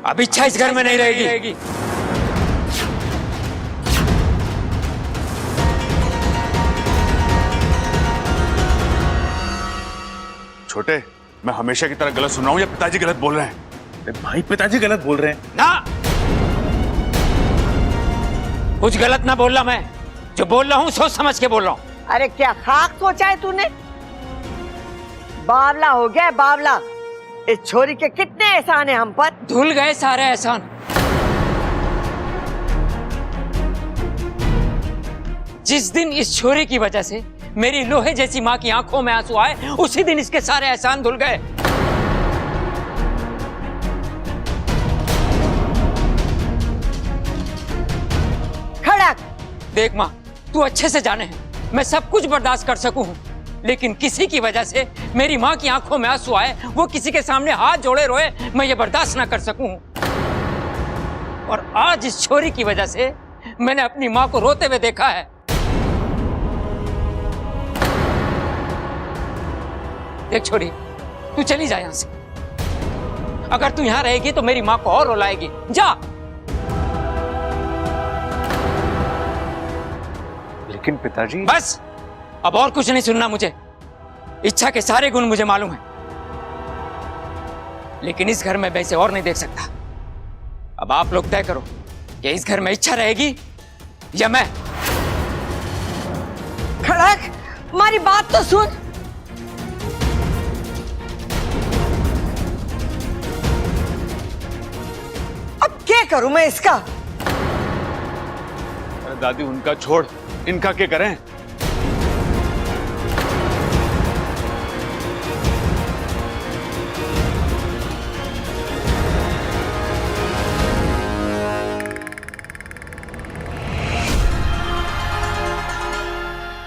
अब इच्छा इस घर में नहीं रहेगी। छोटे, मैं हमेशा की तरह गलत सुन रहा हूँ या पिताजी गलत बोल रहे हैं? अरे भाई, पिताजी गलत बोल रहे हैं। ना, कुछ गलत ना बोल रहा मैं, जो बोल रहा हूँ सोच समझ के बोल रहा हूँ। अरे क्या खाक सोचा है तूने? बावला हो गया है, बावला। इस छोरी के कितने एहसान है हम पर। धुल गए सारे एहसान। जिस दिन इस छोरी की वजह से मेरी लोहे जैसी माँ की आंखों में आंसू आए, उसी दिन इसके सारे एहसान धुल गए। खड़क! देख माँ, तू अच्छे से जाने है मैं सब कुछ बर्दाश्त कर सकूं, लेकिन किसी की वजह से मेरी माँ की आंखों में आंसू आए, वो किसी के सामने हाथ जोड़े रोए, मैं ये बर्दाश्त ना कर सकूं। और आज इस छोरी की वजह से मैंने अपनी माँ को रोते हुए देखा है। देख छोरी, तू चली जा यहां से। अगर तू यहां रहेगी तो मेरी माँ को और रुलाएगी। जा। लेकिन पिताजी। बस, अब और कुछ नहीं सुनना मुझे। इच्छा के सारे गुण मुझे मालूम है, लेकिन इस घर में मैं इसे और नहीं देख सकता। अब आप लोग तय करो कि इस घर में इच्छा रहेगी या मैं। खड़क, हमारी बात तो सुन। अब क्या करूं मैं इसका? अरे दादी, उनका छोड़, इनका क्या करें?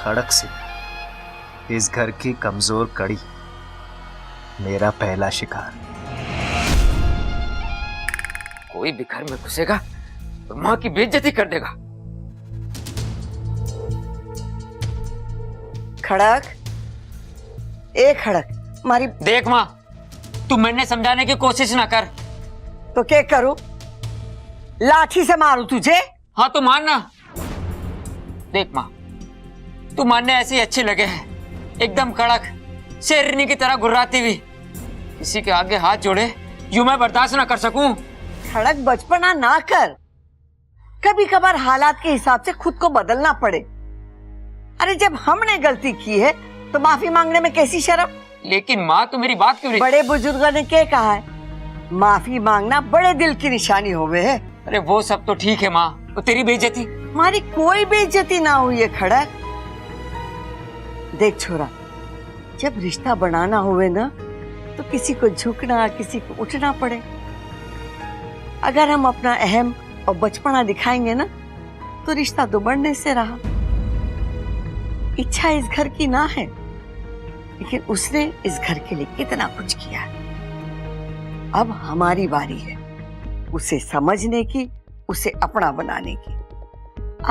खड़क सिंह, इस घर की कमजोर कड़ी, मेरा पहला शिकार। कोई भी घर में घुसेगा तो माँ की बेइज्जती कर देगा। खड़क, ए खड़क, हमारी। देख माँ, तू मैंने समझाने की कोशिश ना कर। तो क्या करूं? लाठी से मारूं तुझे? हाँ तो मानना। देख माँ, तू मानने ऐसी अच्छी लगे है, एकदम कड़क शेरनी की तरह गुर्राती हुई। किसी के आगे हाथ जोड़े यूं मैं बर्दाश्त ना कर सकूं। खड़क, बचपना ना कर। कभी कभार हालात के हिसाब से खुद को बदलना पड़े। अरे जब हमने गलती की है तो माफी मांगने में कैसी शर्म? लेकिन माँ, तू मेरी बात क्यों नहीं? बड़े बुजुर्गों ने क्या कहा है? माफी मांगना बड़े दिल की निशानी होवे है। अरे वो सब तो ठीक है माँ, वो तेरी बेइज्जती। हमारी कोई बेइज्जती ना हुई है खड़क। देख छोरा, जब रिश्ता बनाना हुए ना तो किसी को झुकना, किसी को उठना पड़े। अगर हम अपना अहम और बचपना दिखाएंगे ना तो रिश्ता तो बढ़ने से रहा। इच्छा इस घर की ना है, लेकिन उसने इस घर के लिए कितना कुछ किया है। अब हमारी बारी है उसे समझने की, उसे अपना बनाने की।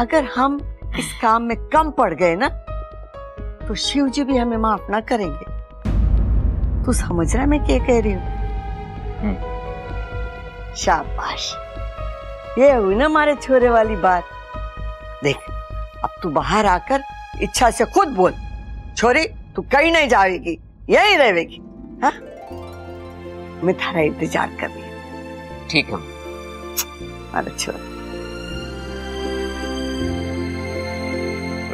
अगर हम इस काम में कम पड़ गए ना तो शिव जी भी हमें माफ ना करेंगे। तू समझ रहा मैं क्या कह रही हूँ? शाबाश, ये हुई ना हमारे छोरे वाली बात। देख, अब तू बाहर आकर इच्छा से खुद बोल, छोरी तू कहीं नहीं जाएगी, यहीं रहेगी। हाँ, मैं थारा इंतजार कर रही हूँ। ठीक है। अरे छोरा।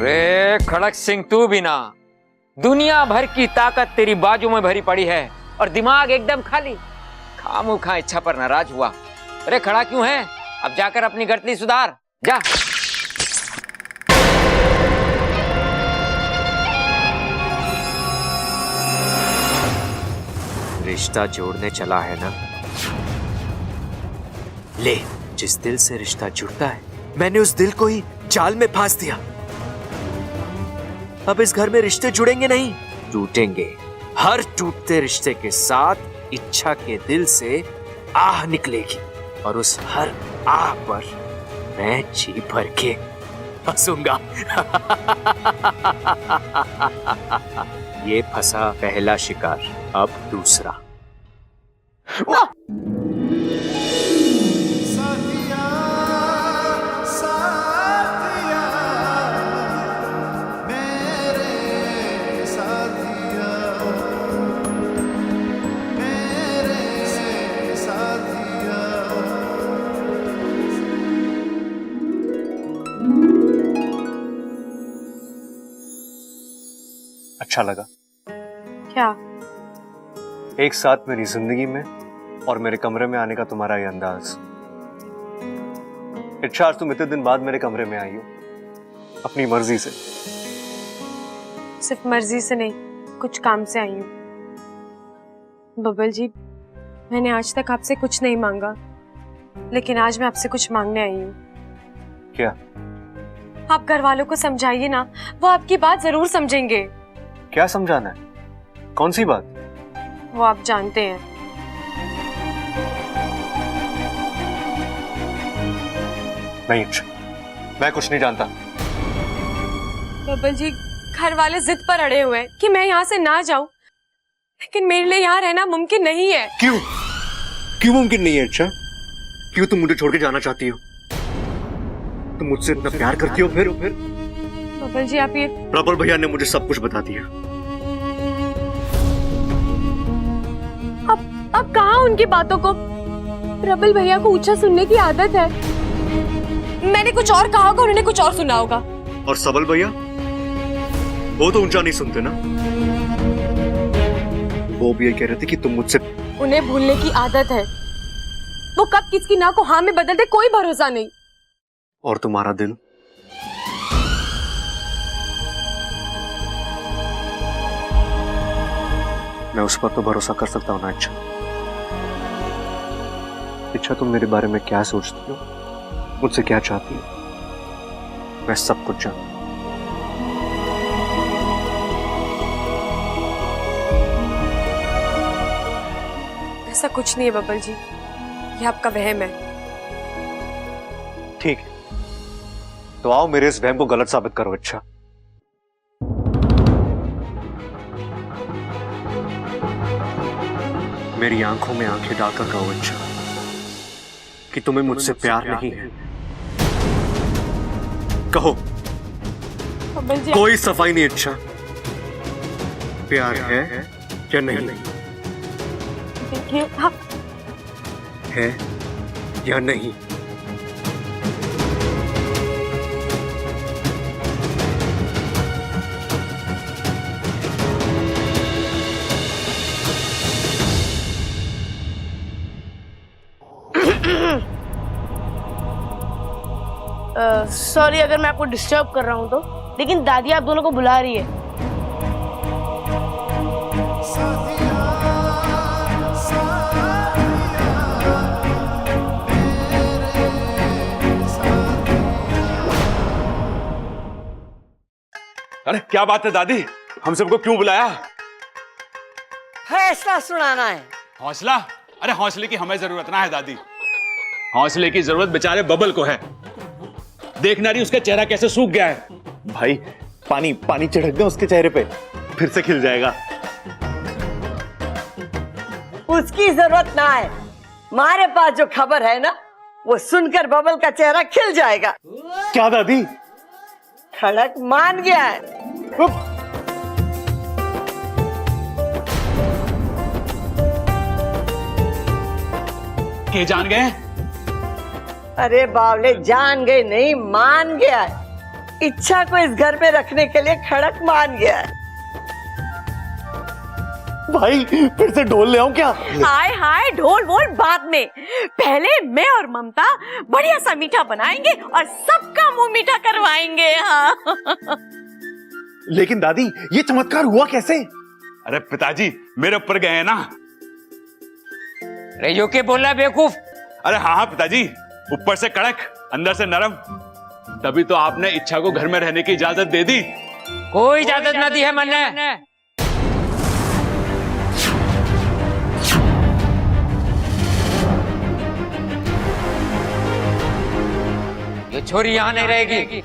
रे खड़क सिंह, तू भी ना, दुनिया भर की ताकत तेरी बाजू में भरी पड़ी है और दिमाग एकदम खाली। खामोखा इच्छा पर नाराज हुआ। अरे खड़ा क्यों है? अब जाकर अपनी गलती सुधार, जा। रिश्ता जोड़ने चला है ना, ले, जिस दिल से रिश्ता जुड़ता है, मैंने उस दिल को ही जाल में फांस दिया। अब इस घर में रिश्ते जुड़ेंगे नहीं, टूटेंगे। हर टूटते रिश्ते के साथ इच्छा के दिल से आह निकलेगी और उस हर आह पर मैं जी भर के हंसूंगा। ये फंसा पहला शिकार, अब दूसरा। अच्छा लगा। क्या? एक साथ मेरी जिंदगी में और मेरे कमरे में आने का तुम्हारा ये अंदाज। इच्छा, आज तुम इतने दिन बाद मेरे कमरे में आई हो, अपनी मर्जी से। सिर्फ मर्जी से नहीं, कुछ काम से आई हूँ। बबल जी, मैंने आज तक आपसे कुछ नहीं मांगा, लेकिन आज मैं आपसे कुछ मांगने आई हूँ। क्या? आप घर वालों को समझाइए ना, वो आपकी बात जरूर समझेंगे। क्या समझाना है? कौन सी बात? वो आप जानते हैं। नहीं इच्छा, मैं कुछ नहीं जानता। बबल जी, घर वाले जिद पर अड़े हुए हैं कि मैं यहाँ से ना जाऊं, लेकिन मेरे लिए यहाँ रहना मुमकिन नहीं है। क्यों? क्यों मुमकिन नहीं है इच्छा? क्यों तुम मुझे छोड़ के जाना चाहती हो? तुम मुझसे इतना प्यार करती हो फिर? बबल जी, आप ये प्रबल भैया ने मुझे सब कुछ बता दिया। अब कहाँ उनकी बातों को? प्रबल भैया को ऊंचा सुनने की आदत है। मैंने कुछ और कहा होगा, उन्होंने कुछ और सुना होगा। और सबल भैया, वो तो ऊंचा नहीं सुनते ना। वो भी ये कह रहे थे कि तुम मुझसे। उन्हें भूलने की आदत है। वो कब किसकी ना को हाँ में बदल दे, कोई भरोसा नहीं। और तुम्हारा दिल? मैं उस पर तो भरोसा कर सकता हूं ना। इच्छा, तुम मेरे बारे में क्या सोचती हो, मुझसे क्या चाहती हो, मैं सब कुछ जानता हूं। ऐसा कुछ नहीं है बबल जी, ये आपका वहम है। ठीक है, तो आओ मेरे इस वहम को गलत साबित करो। अच्छा, मेरी आंखों में आंखें डालकर कहो अच्छा कि तुम्हें मुझसे प्यार नहीं है। कहो, बबल जी, कोई सफाई नहीं। अच्छा, प्यार है या नहीं? देखिए, आप है या नहीं? सॉरी अगर मैं आपको डिस्टर्ब कर रहा हूँ तो, लेकिन दादी आप दोनों को बुला रही है। अरे क्या बात है दादी, हम सबको क्यों बुलाया? फैसला सुनाना है। हौसला? अरे हौसले की हमें जरूरत ना है दादी, हौसले की जरूरत बेचारे बबल को है। देखना रही उसका चेहरा कैसे सूख गया है। भाई, पानी पानी छिड़क दे उसके चेहरे पे, फिर से खिल जाएगा। उसकी जरूरत ना है, हमारे पास जो खबर है ना, वो सुनकर बबल का चेहरा खिल जाएगा। क्या दादी? खड़क मान गया है। ये जान गए? अरे बावले, जान गए नहीं, मान गया है। इच्छा को इस घर में रखने के लिए खड़क मान गया है। भाई, फिर से ढोल ले आऊं क्या? हाय हाय, ढोल वोल बाद में, पहले मैं और ममता बढ़िया सा मीठा बनाएंगे और सबका मुंह मीठा करवाएंगे। हाँ। लेकिन दादी, ये चमत्कार हुआ कैसे? अरे पिताजी मेरे ऊपर गए हैं ना। अरे यो के बोल रहा है बेवकूफ? अरे हाँ हाँ पिताजी, ऊपर से कड़क अंदर से नरम, तभी तो आपने इच्छा को घर में रहने की इजाजत दे दी। कोई इजाजत ना दी है मैंने। ये छोरी यहां नहीं रहेगी।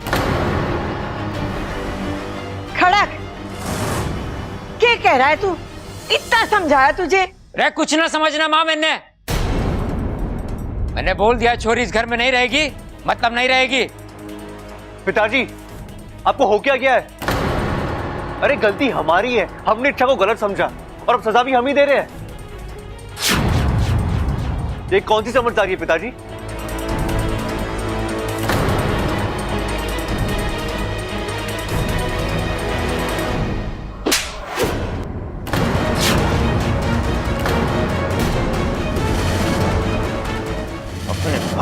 खड़क, क्या कह रहा है तू? इतना समझाया तुझे? रे कुछ ना समझना मां, मैंने बोल दिया छोरी इस घर में नहीं रहेगी, मतलब नहीं रहेगी। पिताजी, आपको हो क्या गया है? अरे गलती हमारी है, हमने इच्छा को गलत समझा और अब सजा भी हम ही दे रहे हैं। ये कौन सी समझदारी है पिताजी?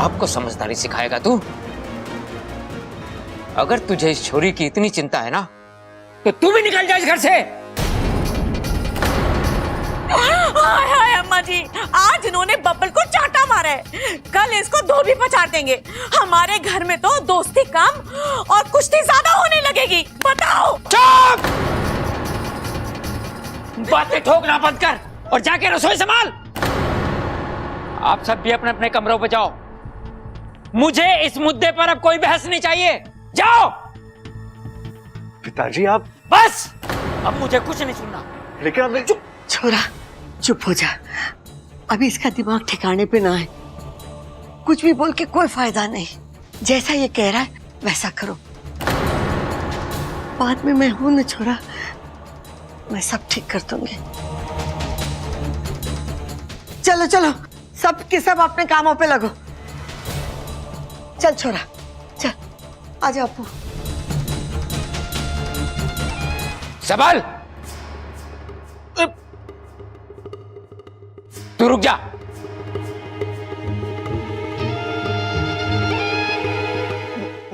आपको समझदारी सिखाएगा तू? अगर तुझे इस छोरी की इतनी चिंता है ना, तो तू भी निकल जा इस घर से। हाय हाय अम्मा जी, आज इन्होंने बब्बल को चाटा मारा है, कल इसको धोबी पछाड़ देंगे। हमारे घर में तो दोस्ती कम और कुश्ती ज्यादा होने लगेगी। बताओ। चुप! बातें ठोकना बंद कर और जाके रसोई संभाल। आप सब भी अपने अपने कमरों पे जाओ। मुझे इस मुद्दे पर अब कोई बहस नहीं चाहिए। जाओ। पिताजी आप। बस, अब मुझे कुछ नहीं सुनना। लेकिन हमने चुप। छोरा चुप हो जा, अभी इसका दिमाग ठिकाने पे ना है। कुछ भी बोल के कोई फायदा नहीं। जैसा ये कह रहा है वैसा करो। बाद में मैं हूं ना छोरा, मैं सब ठीक कर दूंगी। चलो चलो, सब के सब अपने कामों पे लगो। चल छोरा चल, आजा अपू। सबल, तू रुक जा।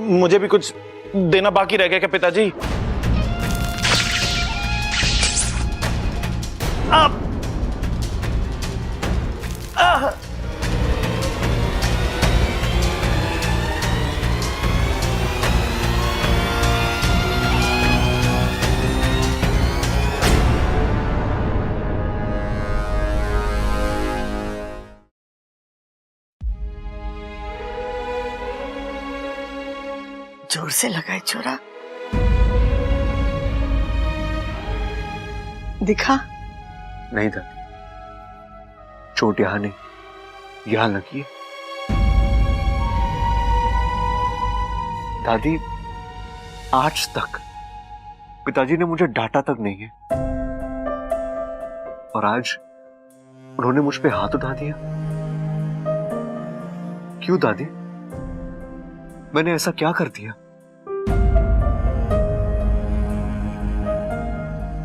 मुझे भी कुछ देना बाकी रह गया क्या पिताजी? आप जोर से लगाए छोरा, दिखा। नहीं दादी, चोट यहां नहीं, यहां लगी है। दादी, आज तक पिताजी ने मुझे डांटा तक नहीं है, और आज उन्होंने मुझ पे हाथ उठा दिया। क्यों दादी? मैंने ऐसा क्या कर दिया?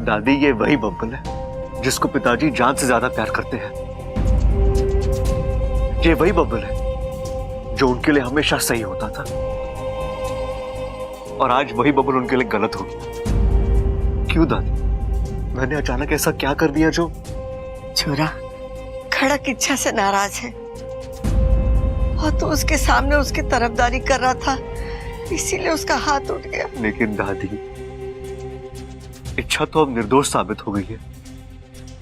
दादी, ये वही बब्बल है जिसको पिताजी जान से ज्यादा प्यार करते हैं। ये वही बब्बल है जो उनके लिए हमेशा सही होता था, और आज वही बब्बल उनके लिए गलत हो गया। क्यों दादी? मैंने अचानक ऐसा क्या कर दिया जो? छोरा खड़क इच्छा से नाराज है, और तो उसके सामने उसकी तरफदारी कर रहा था, इसीलिए उसका हाथ उठ गया। लेकिन दादी, इच्छा तो अब निर्दोष साबित हो गई है,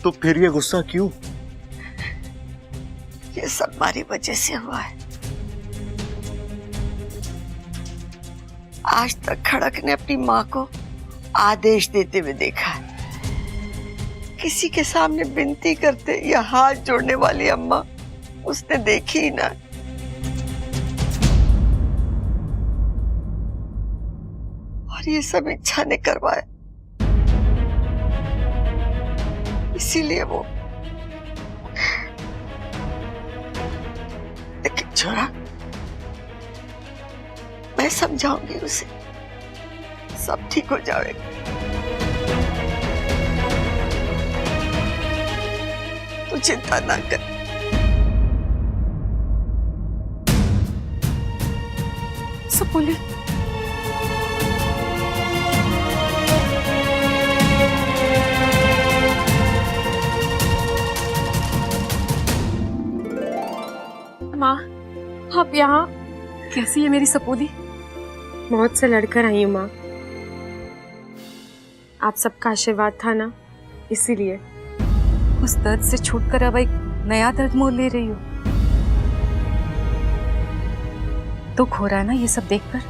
तो फिर ये गुस्सा क्यों? ये सब हमारी वजह से हुआ है। आज तक खड़क ने अपनी माँ को आदेश देते हुए देखा है। किसी के सामने विनती करते या हाथ जोड़ने वाली अम्मा उसने देखी ही ना। और ये सब इच्छा ने करवाया, इसीलिए वो। लेकिन छोरा, मैं समझाऊंगी उसे, सब ठीक हो जाएगा। तू चिंता ना कर। सुपुली, माँ, आप यहाँ? कैसी है मेरी सपोली? मौत से लड़कर आई हूँ माँ। आप सबका आशीर्वाद था ना, इसीलिए। उस दर्द से छूटकर अब एक नया दर्द मोल ले रही हूँ। दुख हो रहा है ना ये सब देखकर?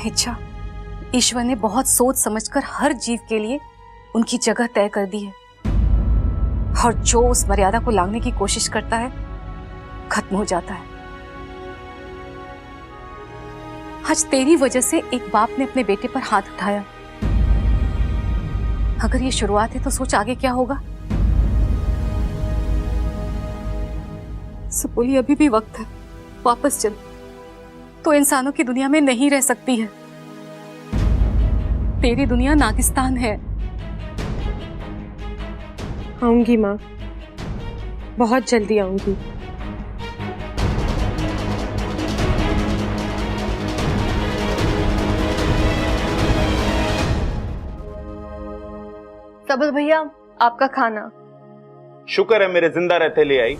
इच्छा, ईश्वर ने बहुत सोच समझकर हर जीव के लिए उनकी जगह तय कर दी है, और जो उस मर्यादा को लांघने की कोशिश करता है खत्म हो जाता है। आज तेरी वजह से एक बाप ने अपने बेटे पर हाथ उठाया। अगर ये शुरुआत है तो सोच आगे क्या होगा। सुपुली, अभी भी वक्त है, वापस चल। तो इंसानों की दुनिया में नहीं रह सकती है। तेरी दुनिया नागिस्तान है। आऊंगी माँ, बहुत जल्दी आऊंगी। सबल भैया, आपका खाना। शुक्र है मेरे जिंदा रहते ले आई,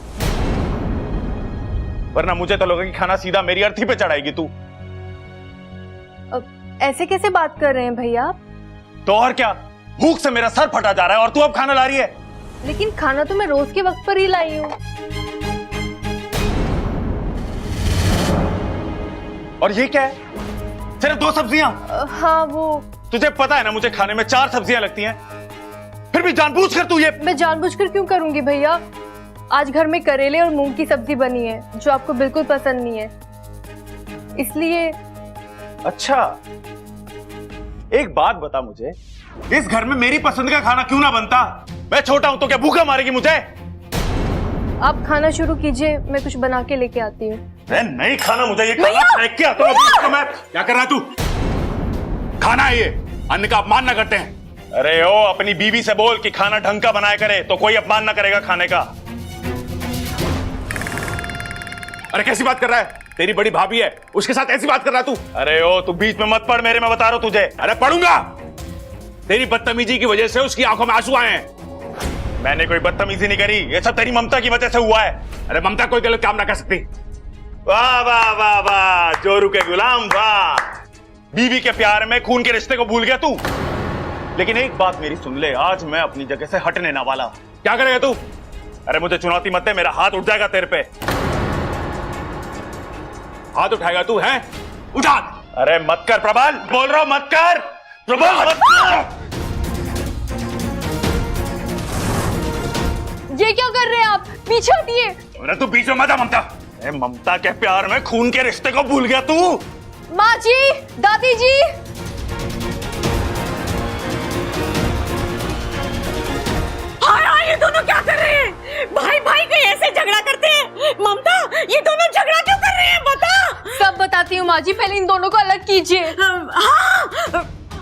वरना मुझे तो लगा कि खाना सीधा मेरी अर्थी पे चढ़ाएगी तू। ऐसे कैसे बात कर रहे हैं भैया आप? तो और क्या, भूख से मेरा सर फटा जा रहा है और तू अब खाना ला रही है। लेकिन खाना तो मैं रोज के वक्त पर ही लाई हूँ। और ये क्या है, सिर्फ 2 सब्जियां? हाँ वो तुझे पता है ना मुझे खाने में 4 सब्जियां लगती हैं, फिर भी जानबूझकर तू ये। मैं जानबूझकर क्यों करूंगी भैया? आज घर में करेले और मूंग की सब्जी बनी है जो आपको बिल्कुल पसंद नहीं है, इसलिए। अच्छा, एक बात बता मुझे, इस घर में मेरी पसंद का खाना क्यों ना बनता? मैं छोटा हूं तो क्या भूखा मारेगी मुझे? आप खाना शुरू कीजिए, मैं कुछ बना के लेके आती हूँ। नहीं खाना मुझे, ये खाना फेंक के आता हूं मैं। क्या कर रहा है तू? खाना है ये, अन्न का अपमान ना करते हैं। अरे ओ, अपनी बीवी से बोल कि खाना ढंग का बनाया करे तो कोई अपमान ना करेगा खाने का। अरे कैसी बात कर रहा है? तेरी बड़ी भाभी है, उसके साथ ऐसी बात कर रहा तू? अरे ओ, तू बीच में मत पड़ मेरे, मैं बता रहा हूं तुझे। अरे पढ़ूंगा, तेरी बदतमीजी की वजह से उसकी आंखों में आंसू आए हैं। मैंने कोई बदतमीजी नहीं करी, ये सब तेरी ममता की वजह से हुआ है। अरे ममता कोई गलत काम ना कर सकती। वाह वाह वाह वाह, जोरू के गुलाम वाह। बीवी के प्यार में खून के रिश्ते को भूल गया तू। लेकिन एक बात मेरी सुन ले, आज मैं अपनी जगह से हटने ना वाला। क्या करेगा तू? अरे मुझे चुनौती मत दे, मेरा हाथ उठ जाएगा तेरे पे। हाथ उठाएगा तू है? उठा। अरे मत कर प्रबल, बोल रहा हूं मत कर प्रबल, मत कर। ये क्या कर रहे हैं आप? पीछे हटिए। अरे तू बीच में मत आ ममता। ममता के प्यार में खून के रिश्ते को भूल गया तू। माँ जी, दादी जी। हाय हाय, ये दोनों क्या कर रहे हैं? भाई भाई के ऐसे झगड़ा करते हैं? ममता, ये दोनों झगड़ा क्यों कर रहे हैं? बता। सब बताती हूँ माँ जी, पहले इन दोनों को अलग कीजिए। हाँ,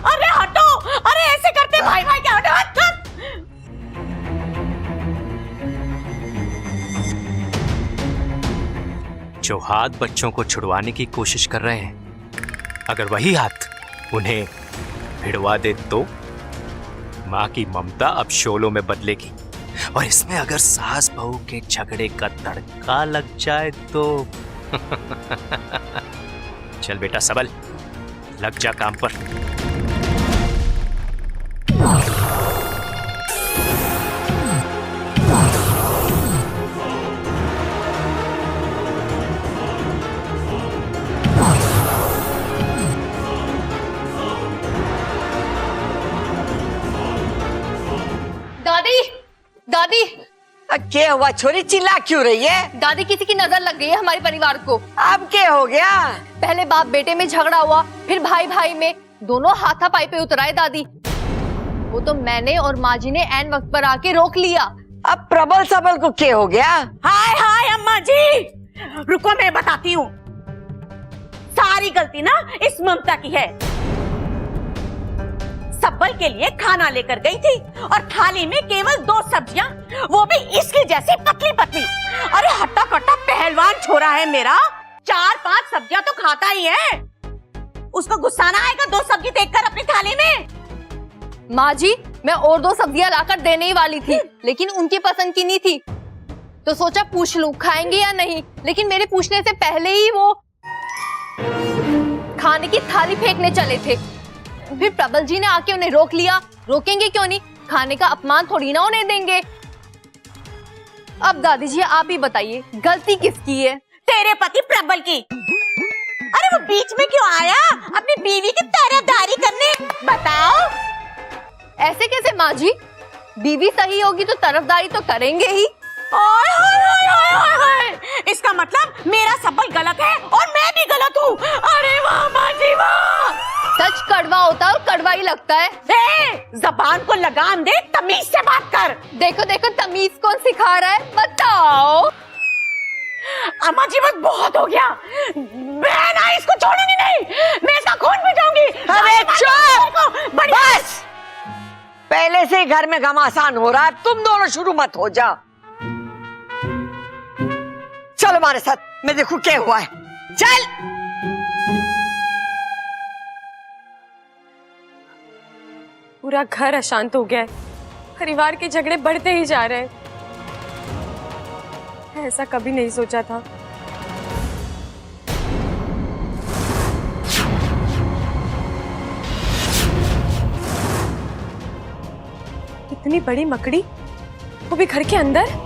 अरे हटो, अरे ऐसे करते भाई भाई क्या? हटो, हट। जो हाथ बच्चों को छुड़वाने की कोशिश कर रहे हैं, अगर वही हाथ उन्हें भिड़वा दे तो माँ की ममता अब शोलों में बदलेगी। और इसमें अगर सास बहू के झगड़े का तड़का लग जाए तो चल बेटा सबल, लग जा काम पर। दादी, दादी। क्या हुआ छोरी, चिल्ला क्यों रही है? दादी, किसी की नजर लग गई है हमारे परिवार को। अब क्या हो गया? पहले बाप बेटे में झगड़ा हुआ, फिर भाई भाई में, दोनों हाथापाई पे उतराए दादी। वो तो मैंने और माँ जी ने ऐन वक्त पर आके रोक लिया। अब प्रबल सबल को क्या हो गया? हाय हाय अम्मा जी, रुको मैं बताती हूँ। सारी गलती ना इस ममता की है। सबल के लिए खाना लेकर गई थी और थाली में केवल 2 सब्जियां, वो भी इसकी जैसी पतली पतली। अरे हट्टा कट्टा पहलवान छोरा है मेरा, 4-5 सब्जियां तो खाता ही है। उसको गुस्सा ना आएगा 2 सब्जी देखकर अपनी थाली में? माँ जी, मैं और 2 सब्जियां लाकर देने ही वाली थी, लेकिन उनकी पसंद की नहीं थी, तो सोचा पूछ लूं खाएंगे या नहीं। लेकिन मेरे पूछने से पहले ही वो खाने की थाली फेंकने चले थे। फिर प्रबल जी ने आके उन्हें रोक लिया। रोकेंगे क्यों नहीं, खाने का अपमान थोड़ी ना उन्हें देंगे। अब दादी जी आप ही बताइए, गलती किसकी है? तेरे पति प्रबल की। अरे वो बीच में क्यों आया अपनी बीवी की तरफदारी करने? बताओ। ऐसे कैसे माँ जी, बीवी सही होगी तो तरफदारी तो करेंगे ही। ओए होए होए होए होए होए, इसका मतलब मेरा सबल गलत है और मैं भी गलत हूँ। अरे वाह माँ जी वाह। सच कड़वा होता है और कड़वा ही लगता है। जबान को लगाम दे, तमीज से बात कर। देखो देखो, तमीज कौन सिखा रहा है बताओ। अम्मा जी बस बहुत हो गया, मैं ना इसको छोड़ूंगी नहीं, मैं इसका खून पीटाऊंगी। अरे चुप बस, पहले से घर में घमासान हो रहा है, तुम दोनों शुरू मत हो जाओ। चलो हमारे साथ, मैं देखूं क्या हुआ है। चल। पूरा घर अशांत हो गया है, परिवार के झगड़े बढ़ते ही जा रहे हैं। ऐसा कभी नहीं सोचा था। इतनी बड़ी मकड़ी, वो भी घर के अंदर।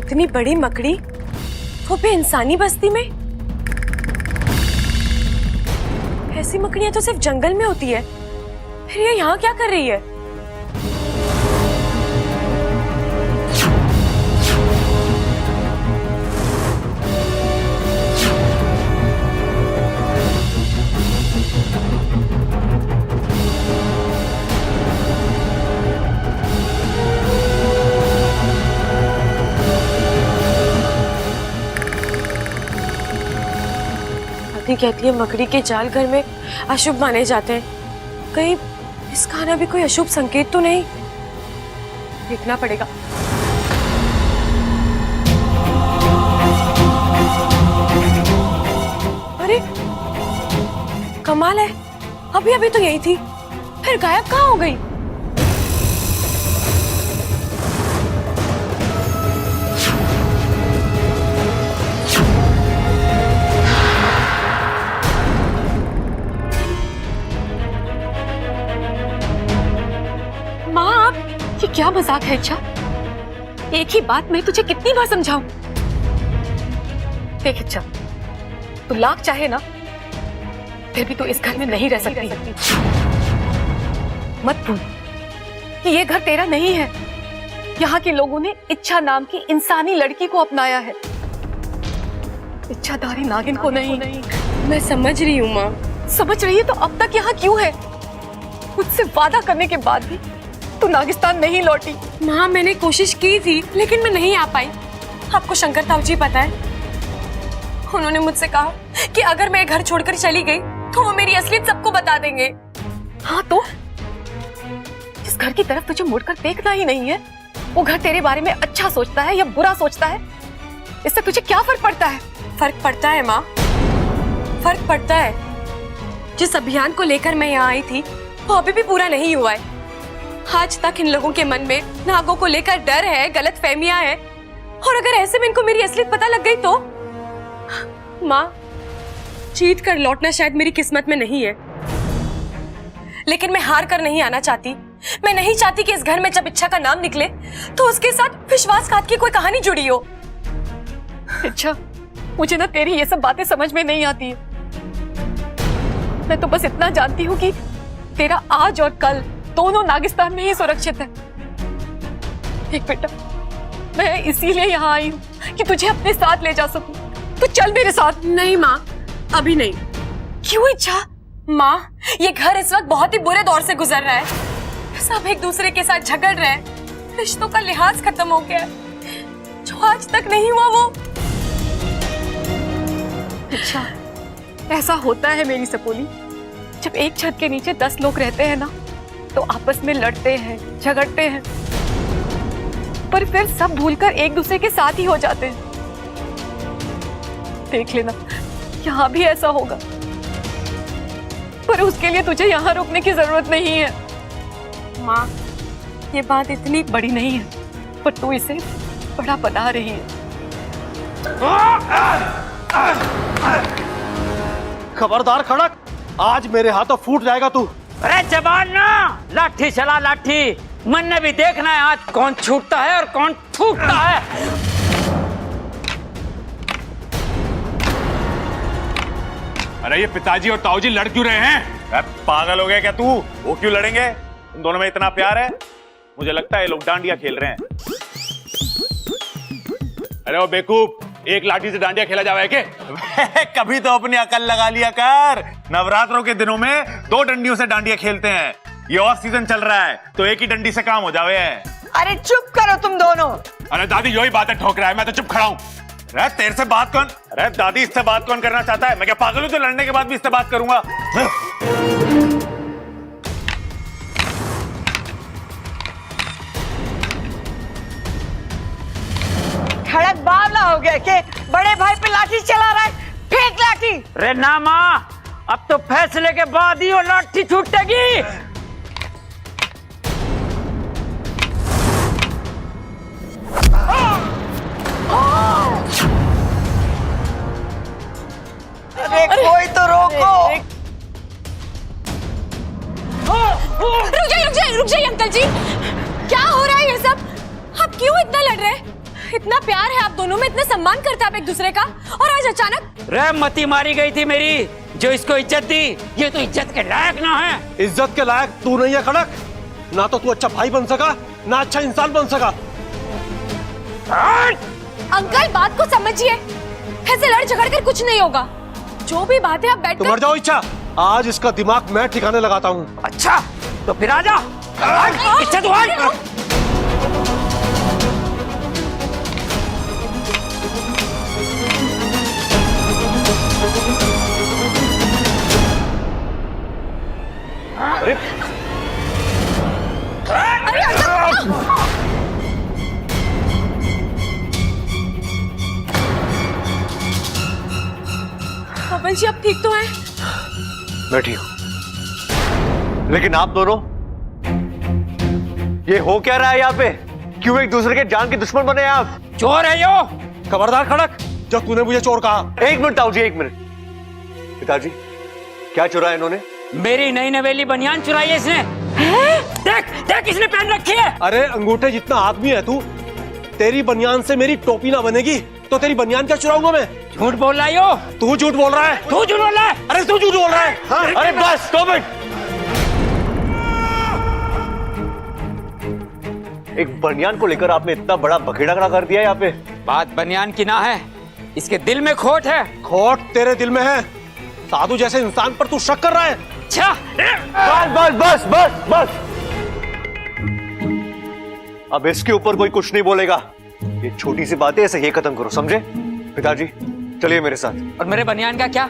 इतनी बड़ी मकड़ी, वो भी इंसानी बस्ती में। ऐसी मकड़ियां तो सिर्फ जंगल में होती है, फिर ये यहाँ क्या कर रही है? कहती है मकड़ी के जाल घर में अशुभ माने जाते हैं। कहीं इसका आना भी कोई अशुभ संकेत तो नहीं? देखना पड़ेगा। अरे कमाल है, अभी अभी तो यही थी, फिर गायब कहाँ हो गई? ये क्या मजाक है इच्छा? एक ही बात मैं तुझे कितनी बार समझाऊं? देख इच्छा, तू लाख चाहे ना, फिर भी तू इस घर में नहीं रह सकती। मत भूल कि ये घर तेरा नहीं है। यहाँ के लोगों ने इच्छा नाम की इंसानी लड़की को अपनाया है, इच्छाधारी नागिन को नहीं। मैं समझ रही हूँ माँ। समझ रही है तो अब तक यहाँ क्यों है? मुझसे वादा करने के बाद भी तू नागिस्तान नहीं लौटी। माँ मैंने कोशिश की थी, लेकिन मैं नहीं आ पाई। आपको शंकर ताऊ जी पता है, उन्होंने मुझसे कहा कि अगर मैं घर छोड़कर चली गई तो वो मेरी असलियत सबको बता देंगे। हाँ तो इस घर की तरफ तुझे मुड़कर देखना ही नहीं है। वो घर तेरे बारे में अच्छा सोचता है या बुरा सोचता है, इससे तुझे क्या फर्क पड़ता है? फर्क पड़ता है माँ, फर्क पड़ता है। जिस अभियान को लेकर मैं यहाँ आई थी वो अभी भी पूरा नहीं हुआ है। आज तक इन लोगों के मन में नागों को लेकर डर है, गलतफहमियां हैं, और अगर ऐसे में इनको मेरी असलियत पता लग गई तो माँ, जीत कर लौटना शायद मेरी किस्मत में नहीं है, लेकिन मैं हार कर नहीं आना चाहती। मैं नहीं चाहती कि इस घर में जब इच्छा का नाम निकले तो उसके साथ विश्वासघात की कोई कहानी जुड़ी हो। इच्छा, मुझे ना तेरी ये सब बातें समझ में नहीं आती है। मैं तो बस इतना जानती हूँ कि तेरा आज और कल दोनों नागिस्तान में ही सुरक्षित है। एक बेटा, मैं इसीलिए यहाँ आई हूँ कि तुझे अपने साथ ले जा सकूं। तो चल मेरे साथ। नहीं माँ, अभी नहीं। क्यों इच्छा? माँ, ये घर इस वक्त बहुत ही बुरे दौर से गुजर रहा है। सब एक दूसरे के साथ झगड़ रहे हैं, रिश्तों का लिहाज खत्म हो गया है, जो आज तक नहीं हुआ वो। अच्छा, ऐसा होता है मेरी सपोली। जब एक छत के नीचे 10 लोग रहते हैं ना, तो आपस में लड़ते हैं, झगड़ते हैं, पर फिर सब भूलकर एक दूसरे के साथ ही हो जाते हैं। देख लेना, यहाँ भी ऐसा होगा, पर उसके लिए तुझे यहाँ रुकने की जरूरत नहीं है। माँ, ये बात इतनी बड़ी नहीं है, पर तू इसे बड़ा बना रही है। खबरदार खड़क, आज मेरे हाथों फूट जाएगा तू। अरे जवान ना, लाठी चला लाठी। मन ने भी देखना है हाथ कौन छूटता है और कौन फूटता है। अरे ये पिताजी और ताऊजी लड़ क्यों रहे हैं? पागल हो गया क्या तू? वो क्यों लड़ेंगे? तुम दोनों में इतना प्यार है? मुझे लगता है ये लोग डांडिया खेल रहे हैं। अरे वो बेवकूफ, एक लाठी से डांडिया खेला जावे के? कभी तो अपनी अकल लगा लिया कर। नवरात्रों के दिनों में 2 डंडियों से डांडिया खेलते हैं। ये ऑफ सीजन चल रहा है तो एक ही डंडी से काम हो जावे। अरे चुप करो तुम दोनों। अरे दादी यही बातें ठोक रहा है, मैं तो चुप खड़ा हूँ। अरे तेरे से बात कौन? अरे दादी इससे बात कौन करना चाहता है? मैं क्या पागल हूँ जो लड़ने के बाद भी इससे बात करूंगा? खड़क बावला हो गया के बड़े भाई पे लाठी चला रहा है। फेंक लाठी। रे ना माँ, अब तो फैसले के बाद ही वो लाठी छूटेगी। अरे कोई तो रोको। रुक जाइए अंकल जी। क्या हो रहा है ये सब? आप क्यों इतना लड़ रहे हैं? इतना प्यार है आप दोनों में, इतना सम्मान करते हैं आप एक दूसरे का, और आज अचानक? रे मती मारी गई थी मेरी, जो इसको इज्जत दी। ये तो इज्जत के लायक ना है। इज्जत के लायक तू नहीं है खड़क। ना तो तू अच्छा भाई बन सका, ना अच्छा इंसान बन सका। अंकल बात को समझिए, ऐसे लड़ झगड़ कर कुछ नहीं होगा। जो भी बात है आप बैठ तो मर जाओ इच्छा। आज इसका दिमाग मैं ठिकाने लगाता हूँ। अच्छा तो फिर आ जा। इच्छा तो आज। अरे पवन जी आप ठीक तो हैं? मैं ठीक हूँ, लेकिन आप दोनों ये हो क्या रहा है यहाँ पे? क्यों एक दूसरे के जान के दुश्मन बने आप? चोर है यो। खबरदार खड़क, जब तूने मुझे चोर कहा। एक मिनट ताऊ जी, एक मिनट। पिताजी क्या चुराया इन्होंने? मेरी नई नवेली बनियान चुराई है इसने। देख देख इसने पहन रखी है। अरे अंगूठे जितना आदमी है तू, तेरी बनियान से मेरी टोपी ना बनेगी तो तेरी बनियान क्या चुराऊंगा मैं? झूठ बोल रहा है यो। तू झूठ बोल रहा है। तू झूठ बोल रहा है। अरे तू झूठ बोल रहा है। हाँ? अरे बस स्टॉप इट। एक बनियान को लेकर आपने इतना बड़ा बखेड़ा खड़ा कर दिया यहाँ पे। बात बनियान की ना है, इसके दिल में खोट है। खोट तेरे दिल में है। साधु जैसे इंसान पर तू शक कर रहा है। अच्छा बस बस बस बस बस। अब इसके ऊपर कोई कुछ नहीं बोलेगा। ये छोटी सी बातें ऐसे ये खत्म करो, समझे? पिताजी चलिए मेरे साथ। और मेरे बनियान का क्या?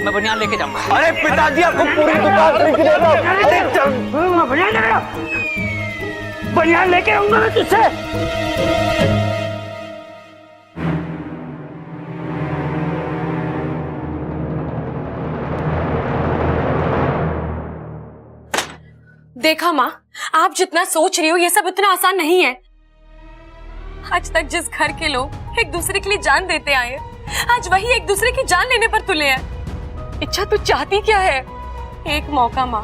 मैं बनियान लेके जाऊंगा। अरे पिताजी आपको पूरी दुकान खरीद के देगा। अरे बनियान लेगा, बनियान लेके आऊंगा मैं तुझसे। देखा माँ, आप जितना सोच रही हो ये सब इतना आसान नहीं है। आज तक जिस घर के लोग एक दूसरे के लिए जान देते आए हैं, आज वही एक दूसरे की जान लेने पर तुले हैं। इच्छा तू चाहती क्या है? एक मौका माँ।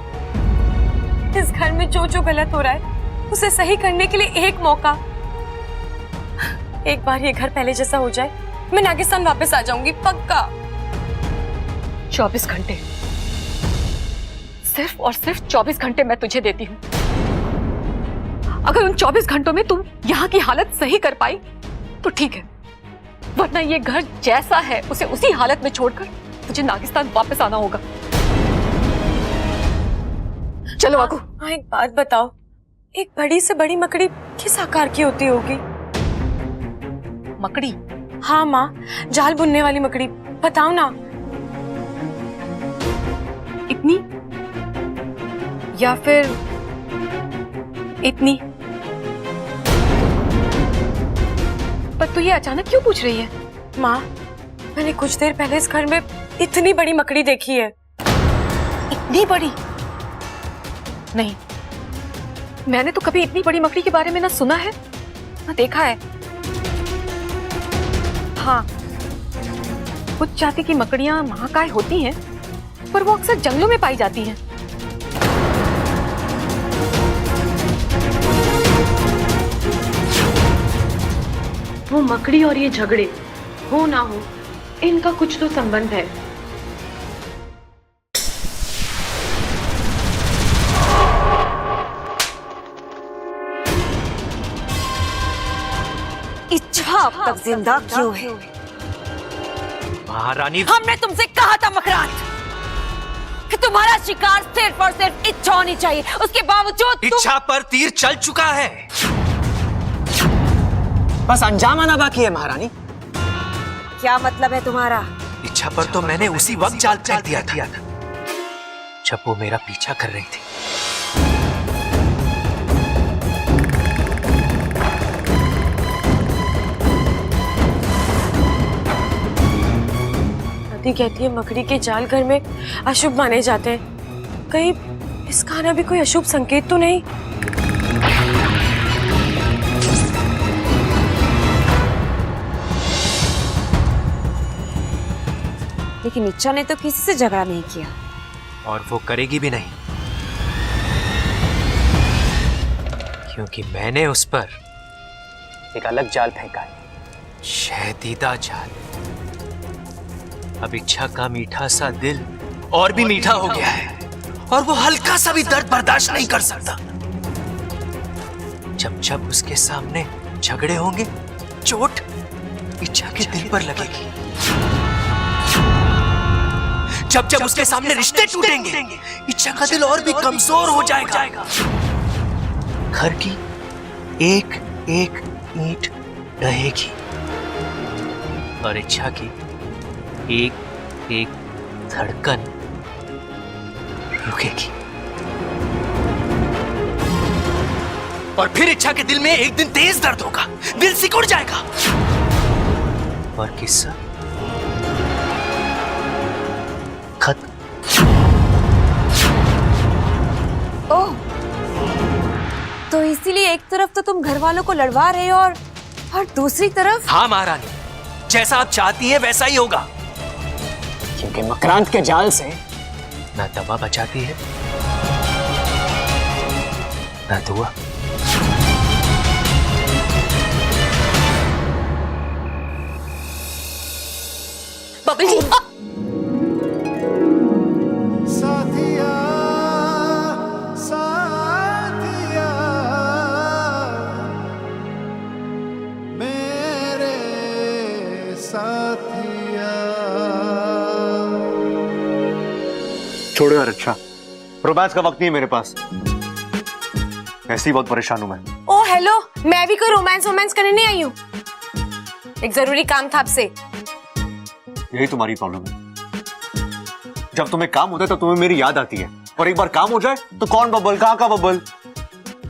इस घर में जो जो गलत हो रहा है उसे सही करने के लिए एक मौका। एक बार ये घर पहले जैसा हो जाए, मैं नागिस्तान वापस आ जाऊंगी पक्का। 24 घंटे, सिर्फ और सिर्फ 24 घंटे मैं तुझे देती हूँ। अगर उन 24 घंटों में तुम यहाँ की हालत सही कर पाई तो ठीक है, वरना ये घर जैसा है उसे उसी हालत में छोड़कर तुझे नागिस्तान वापस आना होगा। चलो आगू। हाँ एक बात बताओ, एक बड़ी से बड़ी मकड़ी किस आकार की होती होगी? मकड़ी? हाँ माँ, जाल बुनने वाली मकड़ी। बताओ ना। इतनी या फिर इतनी? पर तू ये अचानक क्यों पूछ रही है? माँ, मैंने कुछ देर पहले इस घर में इतनी बड़ी मकड़ी देखी है। इतनी बड़ी? नहीं, मैंने तो कभी इतनी बड़ी मकड़ी के बारे में ना सुना है ना देखा है। हाँ, कुछ जाति की मकड़ियां महाकाय होती हैं, पर वो अक्सर जंगलों में पाई जाती हैं। वो मकड़ी और ये झगड़े हो ना हो, इनका कुछ तो संबंध है। अब तक जिंदा क्यों है? महारानी, हमने तुमसे कहा था मकरान कि तुम्हारा शिकार सिर्फ और सिर्फ इच्छा होनी चाहिए, उसके बावजूद इच्छा पर तीर चल चुका है, बस अंजाम आना बाकी है महारानी। क्या मतलब है तुम्हारा? इच्छा पर तो मैंने उसी वक्त जाल फेंक दिया था जब वो मेरा पीछा कर रही थी। दादी कहती है मकड़ी के जाल घर में अशुभ माने जाते हैं। कहीं इसका आना भी कोई अशुभ संकेत तो नहीं? लेकिन इच्छा ने तो किसी से झगड़ा नहीं किया, और वो करेगी भी नहीं, क्योंकि मैंने उस पर एक अलग जाल फेंका है, शहदीदा जाल। अब इच्छा का मीठा सा दिल और भी मीठा हो गया है, और वो हल्का सा भी दर्द बर्दाश्त नहीं कर सकता। जब जब उसके सामने झगड़े होंगे, चोट इच्छा के दिल पर लगेगी। जब जब उसके सामने रिश्ते टूटेंगे, इच्छा का दिल और भी कमजोर हो जाएगा। घर की एक एक ईंट ढहेगी और इच्छा की एक एक धड़कन रुकेगी। और फिर इच्छा के दिल में एक दिन तेज दर्द होगा, दिल सिकुड़ जाएगा, और किस्सा खत्म। ओह, तो इसीलिए एक तरफ तो तुम घर वालों को लड़वा रहे हो और दूसरी तरफ? हाँ महारानी, जैसा आप चाहती हैं वैसा ही होगा, क्योंकि मकरांत के जाल से ना दवा बचाती है ना दुआ। बबल जी, साथिया साथिया मेरे साथिया। छोड़ो यार, अच्छा रोमांस का वक्त नहीं है मेरे पास, ऐसे ही बहुत परेशान हूं मैं। ओ हेलो, मैं भी कोई रोमांस करने नहीं आई हूँ, एक जरूरी काम था आपसे। यही तुम्हारी प्रॉब्लम है, जब तुम्हें काम होता है तो तुम्हें मेरी याद आती है, और एक बार काम हो जाए तो कौन बबल, कहाँ का बबल।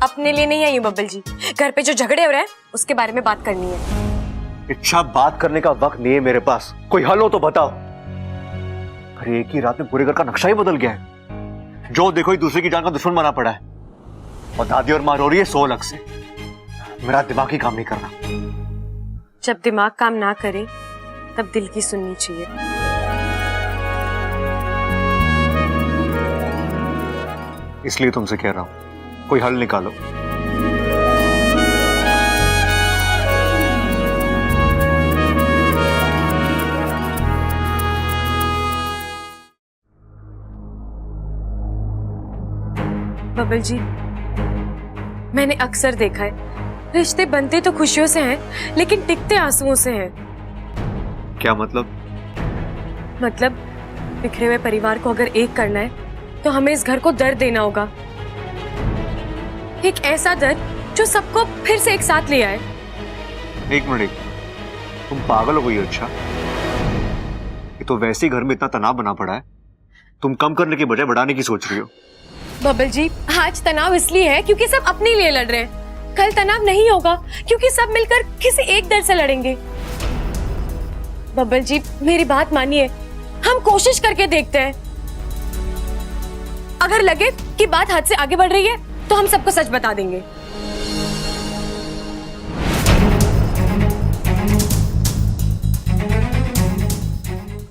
अपने लिए नहीं आई हूँ बबल जी, घर पे जो झगड़े हो रहे हैं उसके बारे में बात करनी है। इच्छा, बात करने का वक्त नहीं है मेरे पास, कोई हल हो तो बताओ। अरे एक ही रात में पूरे घर का नक्शा ही बदल गया है, जो देखो एक दूसरे की जान का दुश्मन बना पड़ा है, और दादी और माँ रो रही है 100 अलग से। मेरा दिमाग ही काम नहीं करना। जब दिमाग काम ना करे तब दिल की सुननी चाहिए। इसलिए तुमसे कह रहा हूं, कोई हल निकालो। बबल जी, मैंने अक्सर देखा है, रिश्ते बनते तो खुशियों से हैं, लेकिन टिकते आंसुओं से हैं। क्या मतलब? मतलब बिखरे हुए परिवार को अगर एक करना है तो हमें इस घर को दर्द देना होगा, एक ऐसा दर्द जो सबको फिर से एक साथ ले आए। एक मिनट, तुम पागल हो गई हो? अच्छा, ये तो वैसे ही घर में इतना तनाव बना पड़ा है, तुम कम करने की बजाय बढ़ाने की सोच रही हो। बबल जी, आज तनाव इसलिए है क्योंकि सब अपने लिए लड़ रहे हैं, कल तनाव नहीं होगा क्योंकि सब मिलकर किसी एक दर्द से लड़ेंगे। बबल जी, मेरी बात मानिए, हम कोशिश करके देखते हैं, अगर लगे कि बात हद से आगे बढ़ रही है तो हम सबको सच बता देंगे।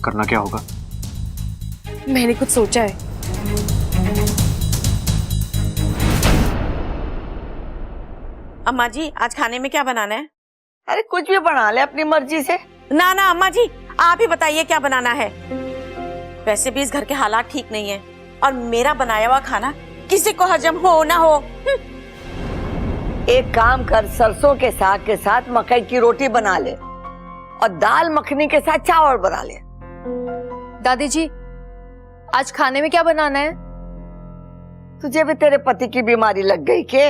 करना क्या होगा? मैंने कुछ सोचा है। अम्मा जी, आज खाने में क्या बनाना है? अरे कुछ भी बना ले अपनी मर्जी से। ना ना अम्मा जी, आप ही बताइए क्या बनाना है। वैसे भी इस घर के हालात ठीक नहीं है, और मेरा बनाया हुआ खाना किसी को हजम हो ना हो। एक काम कर, सरसों के साग के साथ मकई की रोटी बना ले और दाल मखनी के साथ चावल बना ले। दादी जी, आज खाने में क्या बनाना है? तुझे भी तेरे पति की बीमारी लग गई के?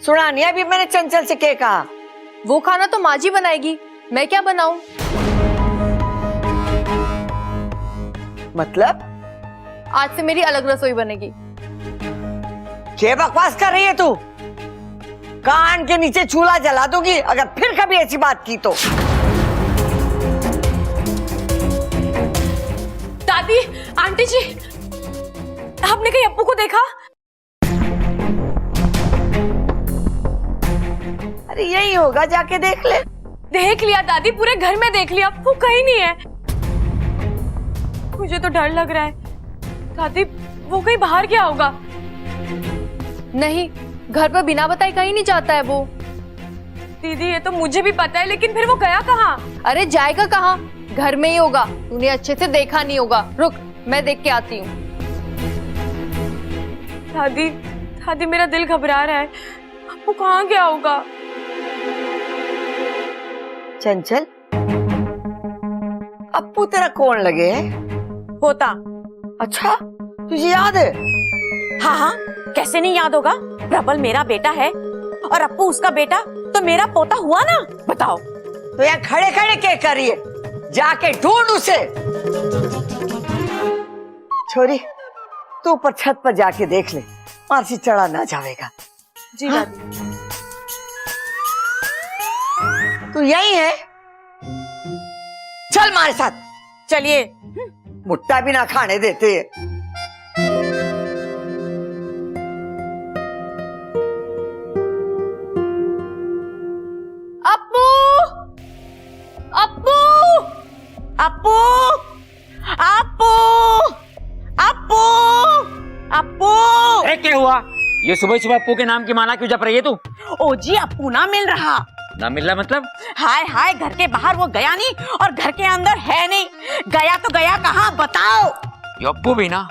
सुना नहीं अभी मैंने चंचल से क्या कहा? वो खाना तो माँ जी बनाएगी, मैं क्या बनाऊं? मतलब? आज से मेरी अलग रसोई बनेगी। क्या बकवास कर रही है तू? कान के नीचे चूल्हा जला दूंगी अगर फिर कभी ऐसी बात की तो। दादी, आंटी जी, आपने कहीं अप्पू को देखा? अरे यही होगा, जाके देख ले। देख लिया दादी, पूरे घर में देख लिया, अप्पू कहीं नहीं है। मुझे तो डर लग रहा है दादी, वो कहीं बाहर गया होगा। नहीं, घर पर बिना बताए कहीं नहीं जाता है वो। दीदी ये तो मुझे भी पता है, लेकिन फिर वो गया कहाँ? अरे जाएगा कहाँ, घर में ही होगा, तूने अच्छे से देखा नहीं होगा। रुक, मैं देख के आती हूँ। दादी, दादी मेरा दिल घबरा रहा है, अप्पू कहाँ गया होगा? चंचल, अप्पू तेरा कौन लगे है? होता। अच्छा, तुझे याद है? हाँ हाँ, कैसे नहीं याद होगा? प्रबल मेरा बेटा है और अप्पू उसका बेटा, तो मेरा पोता हुआ ना। बताओ। तो यहाँ खड़े खड़े क्या कर रही है? जाके ढूंढ उसे। छोरी, तू ऊपर छत पर जाके देख ले, मारसी चढ़ा ना जाएगा। जी दादी। तू यही है? चल हमारे साथ। चलिए। मुट्ठा भी ना खाने देते हैं। अप्पू, अप्पू, अप्पू, अप्पू, अप्पू, अप्पू। अरे क्या हुआ? ये सुबह सुबह अप्पू के नाम की माला क्यों जप रही है तू? ओ जी, अप्पू ना मिल रहा। ना मिल रहा मतलब? हाय हाय, घर के बाहर वो गया नहीं और घर के अंदर है नहीं। गया तो गया कहाँ, बताओ। ये अप्पू भी ना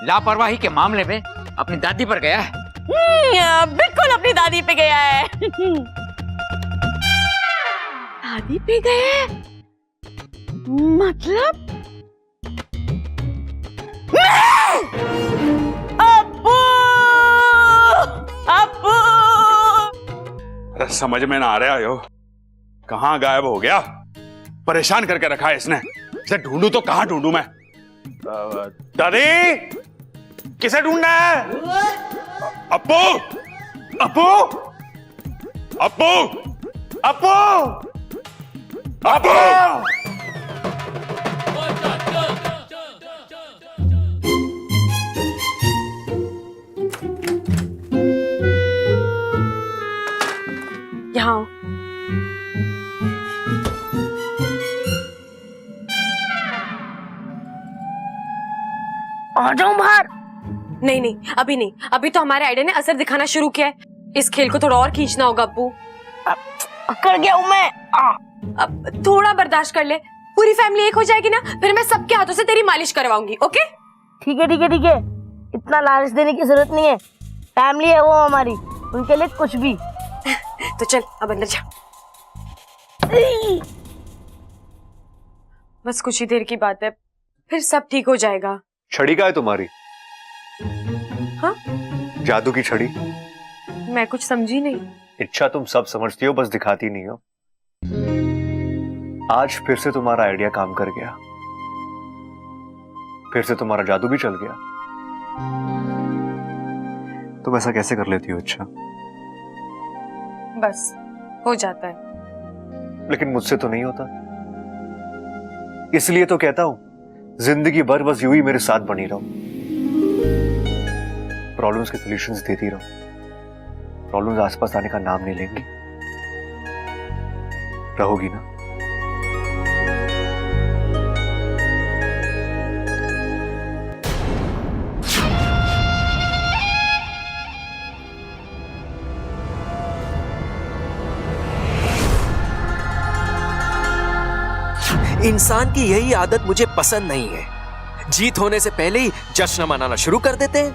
लापरवाही के मामले में अपनी दादी पर गया है। बिल्कुल अपनी दादी पे गया है। दादी पे गया है? मतलब अप्पू, अप्पू। अरे समझ में ना आ रहा हो, कहाँ गायब हो गया? परेशान करके रखा है इसने। इसे ढूंढूं तो कहाँ ढूंढूं मैं? दादी, किसे ढूंढना है? अप्पू, अप्पू, अप्पू, अप्पू, अप्पू। यहाँ आ जाऊं बाहर? नहीं नहीं, अभी नहीं, अभी तो हमारे आइडिया ने असर दिखाना शुरू किया है। इस खेल को थोड़ा और खींचना होगा अप्पू। अकड़ गया हूं मैं। अब थोड़ा बर्दाश्त कर ले, पूरी फैमिली एक हो जाएगी ना, फिर मैं सबके हाथों से तेरी मालिश करवाऊंगी। ओके? ठीक है ठीक है ठीक है, इतना लालच देने की जरूरत नहीं है। फैमिली है वो हमारी, उनके लिए कुछ भी। तो चल अब अंदर जा। बस कुछ ही देर की बात है, फिर सब ठीक हो जाएगा। छड़ी का है तुम्हारी? हाँ? जादू की छड़ी। मैं कुछ समझी नहीं। इच्छा तुम सब समझती हो, बस दिखाती नहीं हो। आज फिर से तुम्हारा आइडिया काम कर गया, फिर से तुम्हारा जादू भी चल गया। तुम ऐसा कैसे कर लेती हो इच्छा? बस हो जाता है। लेकिन मुझसे तो नहीं होता, इसलिए तो कहता हूं जिंदगी भर बस यूं ही मेरे साथ बनी रहो, प्रॉब्लम्स के सॉल्यूशंस देती रहो। प्रॉब्लम्स आसपास आने का नाम नहीं लेंगी, रहोगी ना? इंसान की यही आदत मुझे पसंद नहीं है। जीत होने से पहले ही जश्न मनाना शुरू कर देते हैं।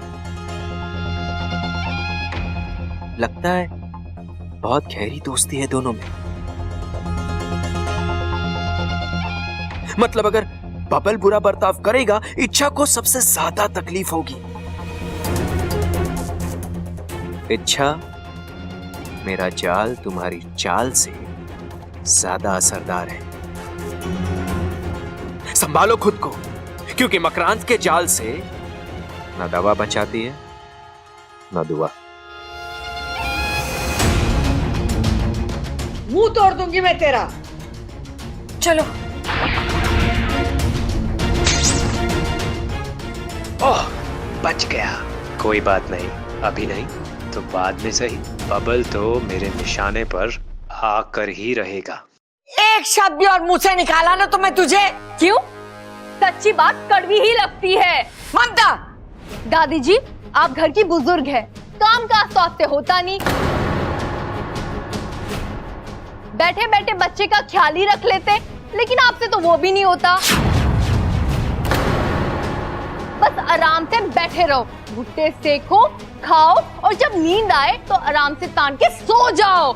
लगता है बहुत गहरी दोस्ती है दोनों में। मतलब अगर बबल बुरा बर्ताव करेगा, इच्छा को सबसे ज्यादा तकलीफ होगी। इच्छा, मेरा जाल तुम्हारी चाल से ज्यादा असरदार है। संभालो खुद को, क्योंकि मकरांत के जाल से न दवा बचाती है न दुआ। मुंह तोड़ दूंगी मैं तेरा। चलो। ओह, बच गया। कोई बात नहीं, अभी नहीं तो बाद में सही। बबल तो मेरे निशाने पर आकर ही रहेगा। एक शब्द भी और मुंह से निकाला ना तो मैं तुझे। क्यों? सच्ची बात कड़वी ही लगती है। ममता, दादी जी, आप घर की बुजुर्ग हैं, काम काज तो आपसे होता नहीं। बैठे बैठे बच्चे का ख्याल ही रख लेते, लेकिन आपसे तो वो भी नहीं होता। बस आराम से बैठे रहो, भुट्टे सेको, खाओ और जब नींद आए तो आराम से तान के सो जाओ।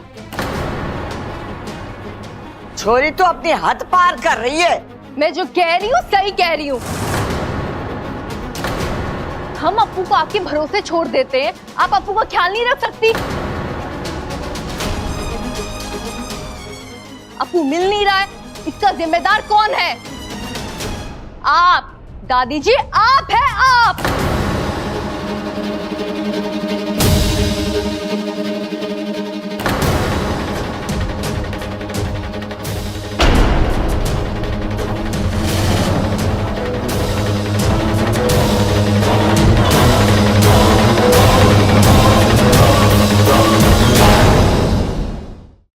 छोरी तो अपनी हद पार कर रही है। मैं जो कह रही हूँ सही कह रही हूँ। हम अप्पू को आपके भरोसे छोड़ देते हैं, आप अप्पू का ख्याल नहीं रख सकती। अप्पू मिल नहीं रहा है, इसका जिम्मेदार कौन है? आप दादी जी, आप है आप।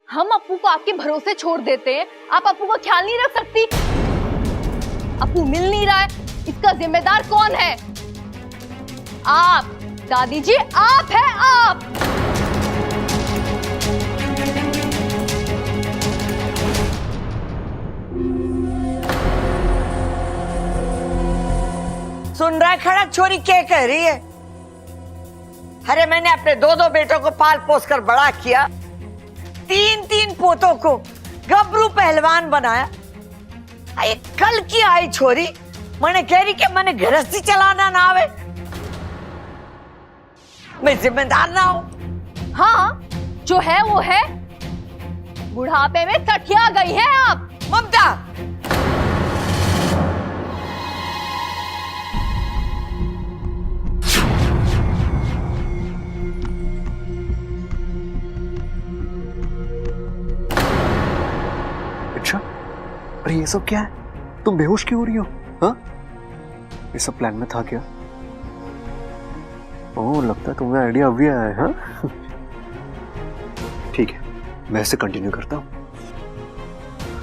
हम अप्पू को आपके भरोसे छोड़ देते हैं, आप अप्पू का ख्याल नहीं रख सकती। अप्पू मिल नहीं रहा है, इसका जिम्मेदार कौन है? आप दादी जी, आप है आप। सुन रहा है खड़क छोरी क्या कह रही है? अरे मैंने अपने दो बेटों को पाल पोस कर बड़ा किया, 3 पोतों को गबरू पहलवान बनाया। ये कल की आई छोरी मैंने कह रही कि मैंने गृहस्थी चलाना ना आवे, मैं जिम्मेदार ना हूं। हाँ, जो है वो है। बुढ़ापे में सठिया गई है आप। ममता, अच्छा, अरे ये सब क्या है? तुम बेहोश क्यों हो रही हो? हाँ, ये सब प्लान में था क्या? ओह, लगता है तुम्हें आइडिया अभी आया है। हाँ, ठीक है, मैं इसे कंटिन्यू करता हूँ।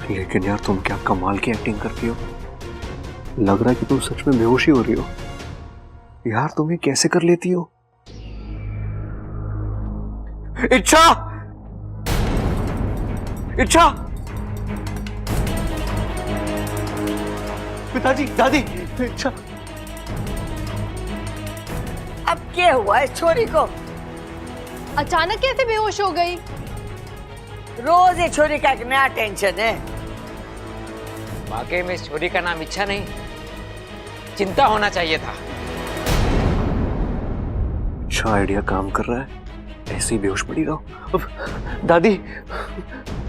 लेकिन यार तुम क्या कमाल की एक्टिंग करती हो। लग रहा है कि तुम सच में बेहोश ही हो रही हो। यार तुम ये कैसे कर लेती हो? इच्छा, इच्छा, पिताजी, दादी, इच्छा। अब क्या हुआ इस छोरी को? अचानक कैसे बेहोश हो गई? रोज ये छोरी का एक नया टेंशन है। वाकई में इस छोरी का नाम इच्छा नहीं, चिंता होना चाहिए था। अच्छा आइडिया काम कर रहा है, ऐसे ही बेहोश पड़ी रहो। दादी,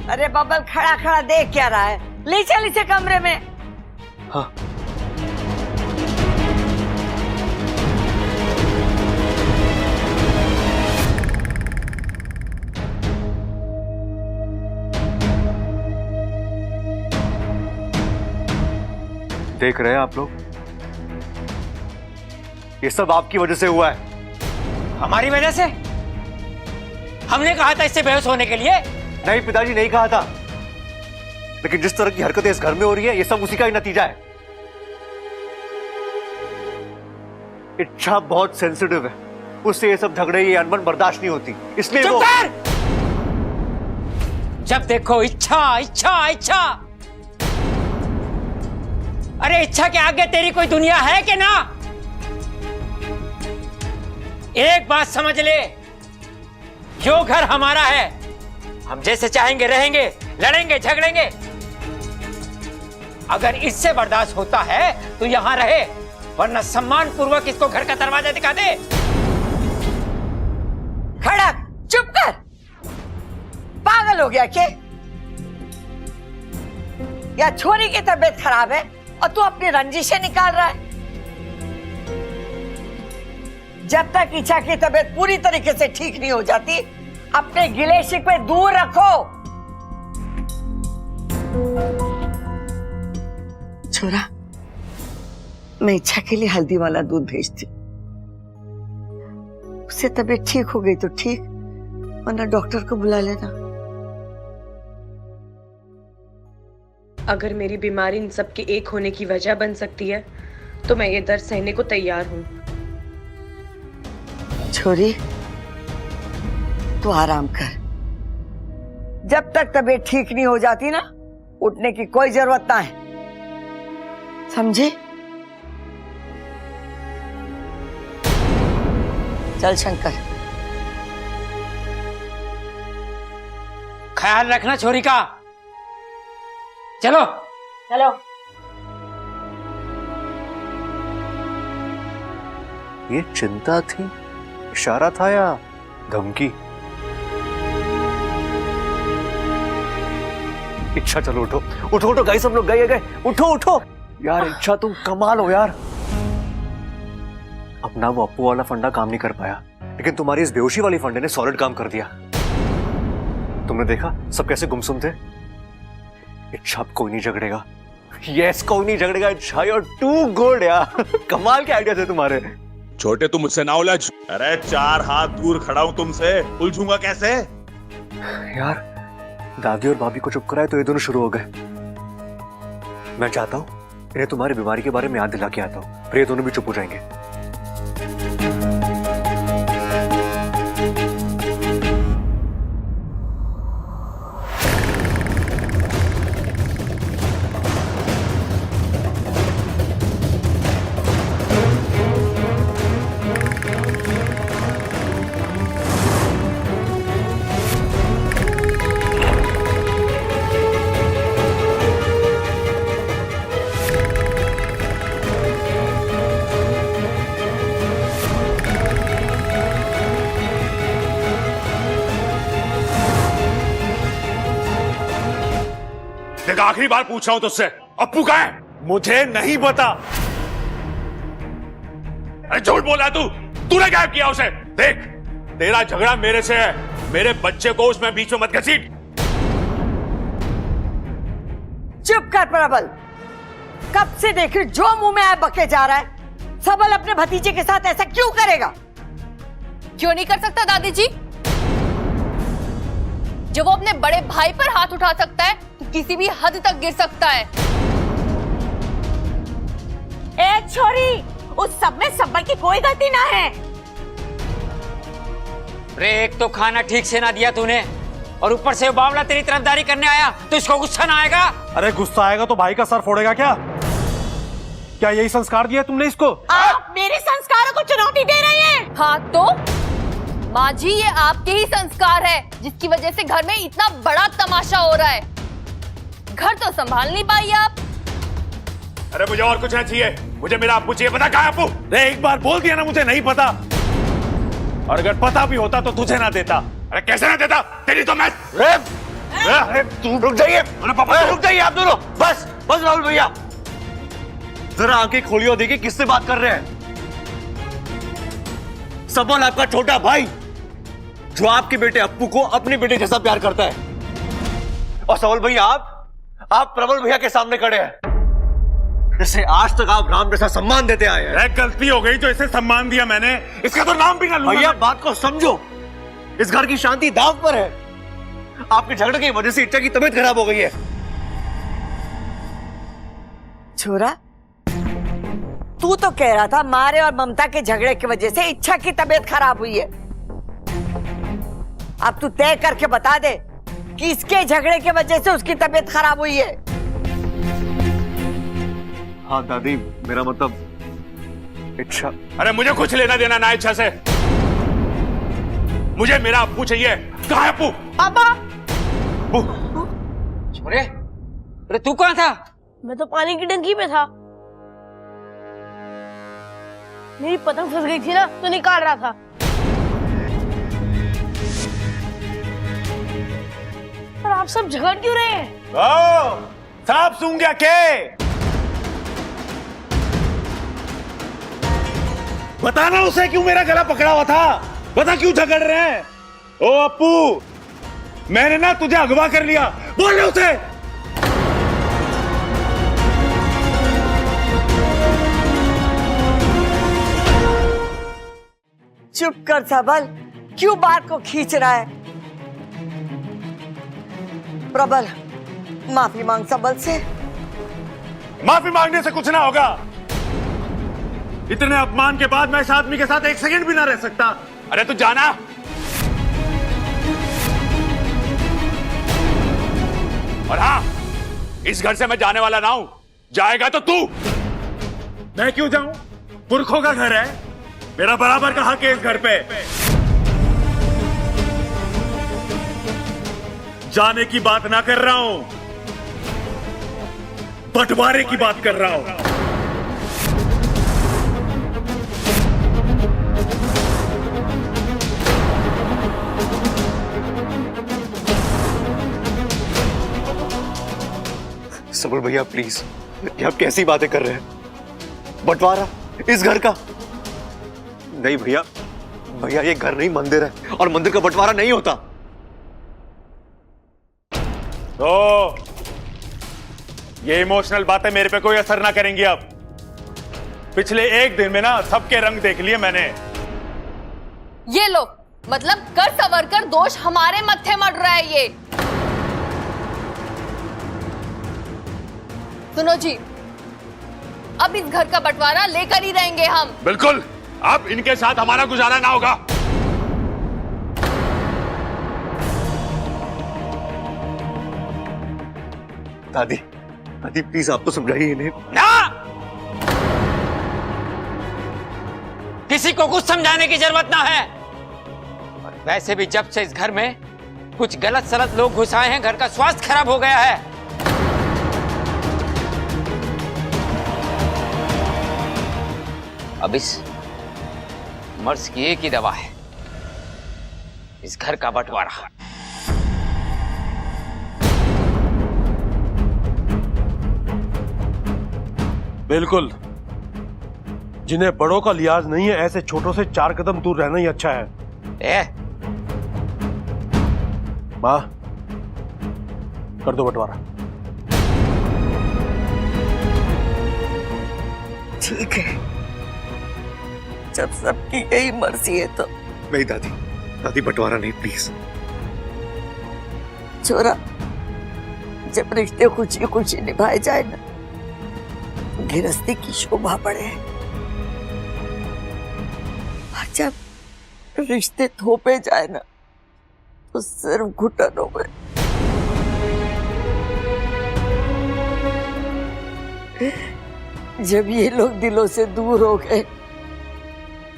अरे बबल खड़ा खड़ा देख क्या रहा है? ले चल इसे कमरे में। हाँ, देख रहे हैं आप लोग, ये सब आपकी वजह से हुआ है। हमारी वजह से? हमने कहा था इससे बेहोश होने के लिए? नहीं पिताजी, नहीं कहा था, लेकिन जिस तरह की हरकतें इस घर में हो रही है, ये सब उसी का ही नतीजा है। इच्छा बहुत सेंसिटिव है, उससे ये सब झगड़े, ये अनबन बर्दाश्त नहीं होती, इसलिए चुप वो... कर! जब देखो इच्छा इच्छा इच्छा। अरे इच्छा के आगे तेरी कोई दुनिया है कि ना? एक बात समझ ले, जो घर हमारा है, हम जैसे चाहेंगे रहेंगे, लड़ेंगे झगड़ेंगे। अगर इससे बर्दाश्त होता है तो यहां रहे, वरना सम्मान पूर्वक इसको घर का दरवाजा दिखा दे। खड़क, चुप कर। पागल हो गया क्या? या छोरी की तबीयत खराब है और तू अपनी रंजिशें निकाल रहा है? जब तक इच्छा की तबीयत पूरी तरीके से ठीक नहीं हो जाती, अपने गिले शिकवे दूर रखो। छोरा, मैं इच्छा के लिए हल्दी वाला दूध भेजती। उससे तबीयत ठीक हो गई तो ठीक, वरना डॉक्टर को बुला लेना। अगर मेरी बीमारी इन सब के एक होने की वजह बन सकती है तो मैं ये दर्द सहने को तैयार हूँ। छोरी, तू आराम कर। जब तक तबीयत ठीक नहीं हो जाती ना, उठने की कोई जरूरत ना है, समझे? चल शंकर। ख्याल रखना छोरी का। चलो चलो। ये चिंता थी, इशारा था या धमकी? इच्छा चलो उठो उठो उठो, गाइस सब लोग गए, उठो उठो यार। इच्छा तुम कमाल हो यार। अपना वो अप्पू वाला फंडा काम नहीं कर पाया, लेकिन तुम्हारी इस बेहोशी वाली फंडे ने सॉलिड काम कर दिया। तुमने देखा सब कैसे गुमसुम थे। इच्छा अब कोई नहीं झगड़ेगा। यस, कोई नहीं झगड़ेगा। इच्छा you're too good यार। कमाल के आइडिया थे तुम्हारे। छोटे तुम मुझसे ना उलझ। अरे 4 हाथ दूर खड़ा हूं तुमसे, उलझूंगा कैसे? यार दादी और भाभी को चुप कराए तो ये दोनों शुरू हो गए। मैं चाहता हूं इन्हें तुम्हारी बीमारी के बारे में याद दिला के आता हूं, फिर ये दोनों भी चुप हो जाएंगे। आखिरी बार पूछ रहा हूं तुझसे, अप्पू कहाँ है? मुझे नहीं पता। अरे झूठ बोला तूने गायब किया उसे। देख, तेरा झगड़ा मेरे से है, मेरे बच्चे को उसमें बीच में मत घसीट। चुप कर प्रबल। कब से देख रही जो मुंह में आए बके जा रहा है। सबल अपने भतीजे के साथ ऐसा क्यों करेगा? क्यों नहीं कर सकता दादी जी? जब वो अपने बड़े भाई पर हाथ उठा सकता है तो किसी भी हद तक गिर सकता है। ए छोरी, उस सब में सबल की कोई गलती ना है। रे, एक तो खाना ठीक से ना दिया तूने, और ऊपर से बावला तेरी तरफदारी करने आया तो इसको गुस्सा ना आएगा? अरे गुस्सा आएगा तो भाई का सर फोड़ेगा क्या? क्या यही संस्कार दिया तुमने इसको? आप मेरे संस्कारों को चुनौती दे रही हैं। हाँ तो माँ जी, ये आपके ही संस्कार है जिसकी वजह से घर में इतना बड़ा तमाशा हो रहा है। घर तो संभाल नहीं पाई आप। अरे मुझे और कुछ नहीं चाहिए, मुझे मेरा अप्पू चाहिए। पता कहाँ है अप्पू? अरे एक बार बोल दिया ना मुझे नहीं पता, और अगर पता भी होता तो तुझे ना देता। अरे कैसे ना देता? तेरी तो मैं तू रुक जाइए। अरे पापा रुक जाइए आप दोनों। बस बस राहुल भैया, जरा आंखें खोलिए और देखिए किससे बात कर रहे हैं। सबल आपका छोटा भाई, जो आपके बेटे अप्पू को अपने बेटे जैसा प्यार करता है। और सबल भैया आप प्रबल भैया के सामने खड़े हैं, जिसे आज तक आप राम जैसा सम्मान देते आए हैं। गलती हो गई तो इसे सम्मान दिया मैंने, इसका तो नाम भी ना लूंगा। भैया बात को समझो, इस घर की शांति दांव पर है। आपके झगड़े की वजह से इच्छा की तबीयत खराब हो गई है। छोरा, तू तो कह रहा था मारे और ममता के झगड़े की वजह से इच्छा की तबीयत खराब हुई है। अब तू तय करके बता दे कि इसके झगड़े की वजह से उसकी तबीयत खराब हुई है। हाँ दादी, मेरा मतलब इच्छा। अरे मुझे कुछ लेना देना ना इच्छा से। मुझे मेरा अप्पू चाहिए। कहाँ है अप्पू? पापा, अप्पू, छोरे, अरे तू कहाँ था? मैं तो पानी की टंकी पे था। मेरी पतंग फंस गई थी ना, तो निकाल रहा था। पर आप सब झगड़ क्यों रहे हैं? सांप सूंघ गया के? बताना उसे क्यों मेरा गला पकड़ा हुआ था? बता क्यों झगड़ रहे हैं? ओ अप्पू, मैंने ना तुझे अगवा कर लिया, बोल उसे। चुप कर सबल, क्यों बात को खींच रहा है? प्रबल, माफी मांग सबल से। माफी मांगने से कुछ ना होगा। इतने अपमान के बाद मैं इस आदमी के साथ एक सेकंड भी ना रह सकता। अरे तू जाना। और हाँ, इस घर से मैं जाने वाला ना हूं। जाएगा तो तू। मैं क्यों जाऊं? पुरखों का घर है, मेरा बराबर का हक है इस घर पे। जाने की बात ना कर रहा हूं, बंटवारे की बात कर रहा हूं। सबल भैया प्लीज, ये आप कैसी बातें कर रहे हैं? बंटवारा इस घर का? नहीं भैया, भैया ये घर नहीं मंदिर है, और मंदिर का बंटवारा नहीं होता। तो ये इमोशनल बातें मेरे पे कोई असर ना करेंगी अब। पिछले एक दिन में ना सबके रंग देख लिए मैंने। ये लो, मतलब कर सवर कर दोष हमारे मत्थे मड़ रहा है ये। सुनो जी, अब इस घर का बंटवारा लेकर ही रहेंगे हम। बिल्कुल, अब इनके साथ हमारा गुजारा ना होगा। दादी, दादी प्लीज आप तो समझाइए इन्हें। ना, किसी को कुछ समझाने की जरूरत ना है। और वैसे भी जब से इस घर में कुछ गलत सलत लोग घुस आए हैं, घर का स्वास्थ्य खराब हो गया है। अब इस मर्ज की एक ही दवा है, इस घर का बंटवारा। बिल्कुल, जिन्हें बड़ों का लिहाज नहीं है, ऐसे छोटों से 4 कदम दूर रहना ही अच्छा है। मां, कर दो बंटवारा। ठीक है, जब सबकी यही मर्जी है तो। नहीं दादी, दादी बंटवारा नहीं प्लीज। छोरा, जब रिश्ते खुशी खुशी निभाए जाए ना, तो गृहस्थी की शोभा बढ़े। और जब रिश्ते थोपे जाए ना, तो सिर्फ घुटनों में। जब ये लोग दिलों से दूर हो गए,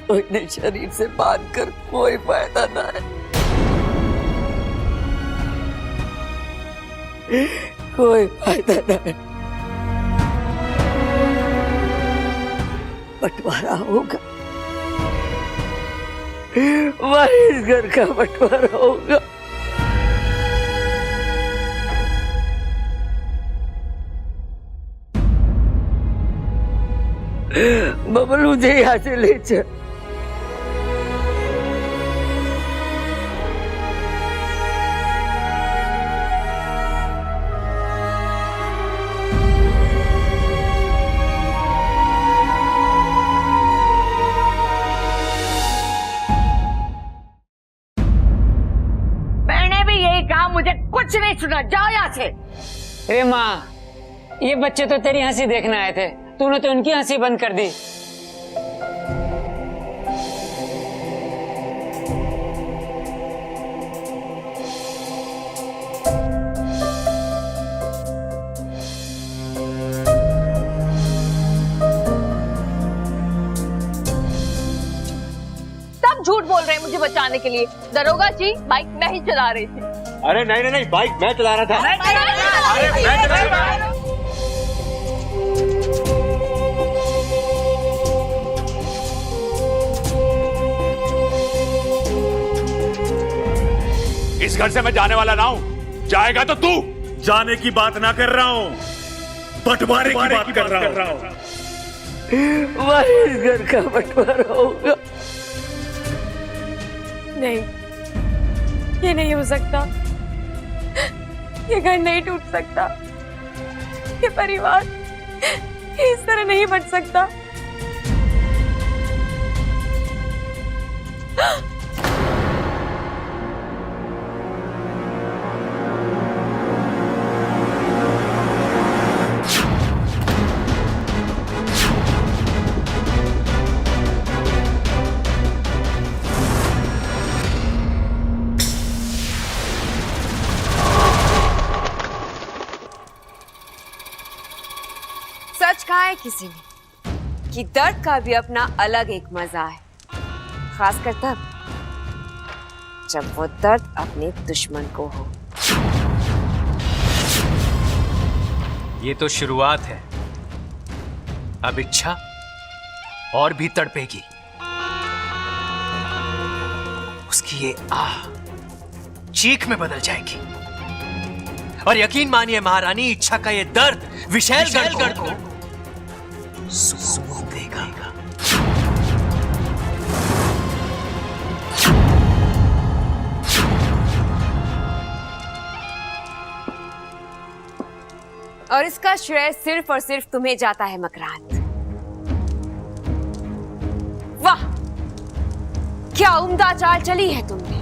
तो इन्हें शरीर से बांध कर कोई फायदा ना है, कोई फायदा ना है। बंटवारा होगा, वही इस घर का बंटवारा होगा। बबल, मुझे यहाँ से ले चल। मैंने भी यही कहा, मुझे कुछ नहीं सुना। जाओ यहाँ से। अरे माँ, ये बच्चे तो तेरी हंसी देखने आए थे, तूने तो इनकी हंसी बंद कर दी। सब झूठ बोल रहे हैं, मुझे बचाने के लिए। दरोगा जी, बाइक मैं ही चला रही थी। अरे नहीं नहीं नहीं, बाइक मैं चला रहा था। इस घर से मैं जाने वाला ना हूं, जाएगा तो तू। जाने की बात ना कर रहा हूं, बंटवारे की बात कर रहा हूं। इस घर का बंटवारा होगा। नहीं, ये नहीं हो सकता। ये घर नहीं टूट सकता। ये परिवार इस तरह नहीं बच सकता। सच कहा है किसी ने कि दर्द का भी अपना अलग एक मजा है, खासकर तब जब वो दर्द अपने दुश्मन को हो। ये तो शुरुआत है, अब इच्छा और भी तड़पेगी। उसकी ये आह चीख में बदल जाएगी और यकीन मानिए महारानी, इच्छा का ये दर्द विशैलगढ़ को सुकून देगा। और इसका श्रेय सिर्फ और सिर्फ तुम्हें जाता है मकरान। वाह, क्या उम्दा चाल चली है तुमने।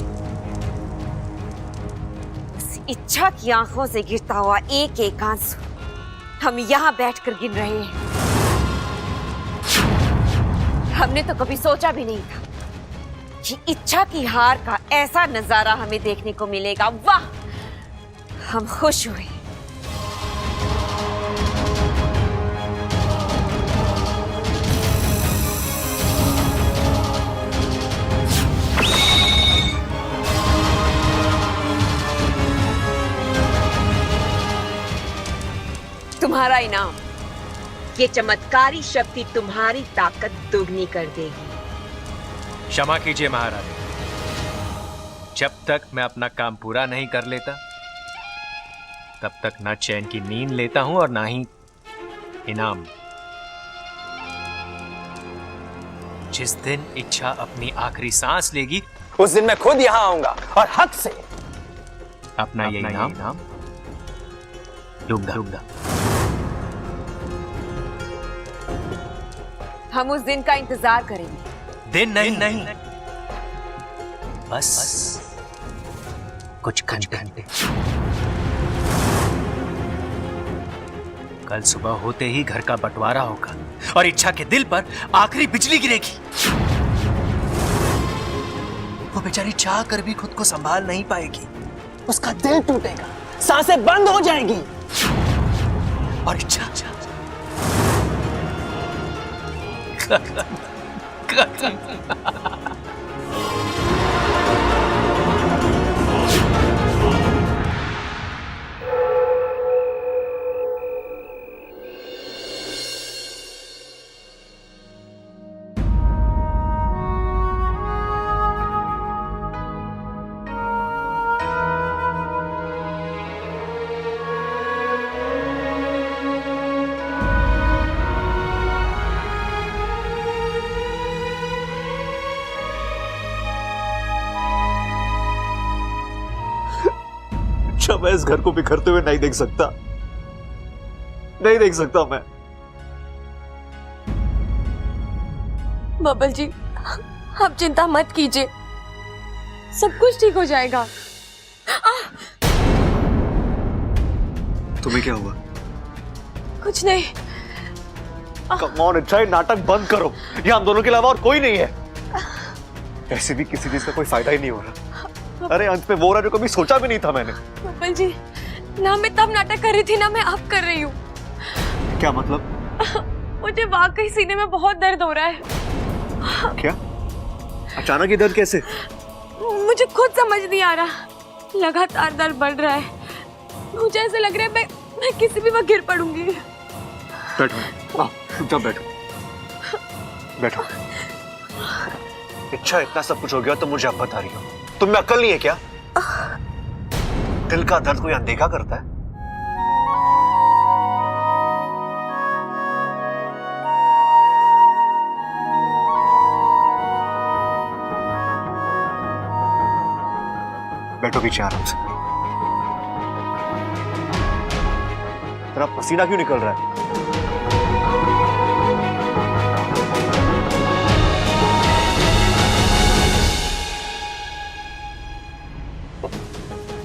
इस इच्छा की आंखों से गिरता हुआ एक एक आंसू हम यहां बैठकर गिन रहे हैं। हमने तो कभी सोचा भी नहीं था कि इच्छा की हार का ऐसा नजारा हमें देखने को मिलेगा। वाह, हम खुश हुए। तुम्हारा इनाम, ये चमत्कारी शक्ति तुम्हारी ताकत दोगुनी कर देगी। क्षमा कीजिए महारानी, जब तक मैं अपना काम पूरा नहीं कर लेता तब तक ना चैन की नींद लेता हूं और ना ही इनाम। जिस दिन इच्छा अपनी आखिरी सांस लेगी उस दिन मैं खुद यहां आऊंगा और हक से अपना ये इनाम लूंगा। हम उस दिन का इंतजार करेंगे। दिन नहीं, बस कुछ घंटे। कल सुबह होते ही घर का बंटवारा होगा और इच्छा के दिल पर आखिरी बिजली गिरेगी। वो बेचारी चाह कर भी खुद को संभाल नहीं पाएगी। उसका दिल टूटेगा, सांसें बंद हो जाएंगी और इच्छा मैं इस घर को बिखरते हुए नहीं देख सकता मैं। बबल जी, आप चिंता मत कीजिए, सब कुछ ठीक हो जाएगा। तुम्हें क्या हुआ? कुछ नहीं। कम ऑन इच्छा, नाटक बंद करो। ये हम दोनों के अलावा और कोई नहीं है। ऐसे भी किसी चीज का कोई फायदा ही नहीं हो रहा। अरे अंत में वो रहा जो कभी सोचा भी नहीं था मैंने। बबल जी, ना मैं तब नाटक कर रही थी ना मैं अब कर रही हूँ। क्या मतलब? मुझे वाकई सीने में बहुत दर्द हो रहा है। क्या? अचानक ये दर्द कैसे? मुझे खुद समझ नहीं आ रहा, लगातार दर्द बढ़ रहा है। मुझे ऐसे लग रहा है मैं किसी भी वक्त गिर पड़ूंगी। बैठो, चुपचाप बैठो, बैठो। इच्छा, इतना सब कुछ हो गया तो मुझे अब बता रही हो, तुम में अक्ल नहीं है क्या? दिल का दर्द कोई अनदेखा करता है? बैठो पीछे आराम से। तेरा पसीना क्यों निकल रहा है?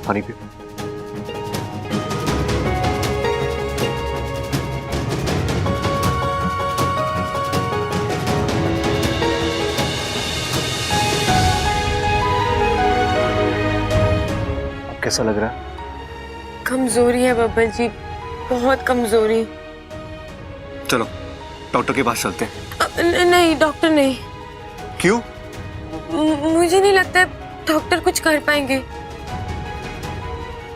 पानी पियो। कैसा लग रहा है? कमजोरी है बब्बल जी, बहुत कमजोरी। चलो डॉक्टर के पास चलते हैं। नहीं डॉक्टर नहीं। क्यों? मुझे नहीं लगता डॉक्टर कुछ कर पाएंगे।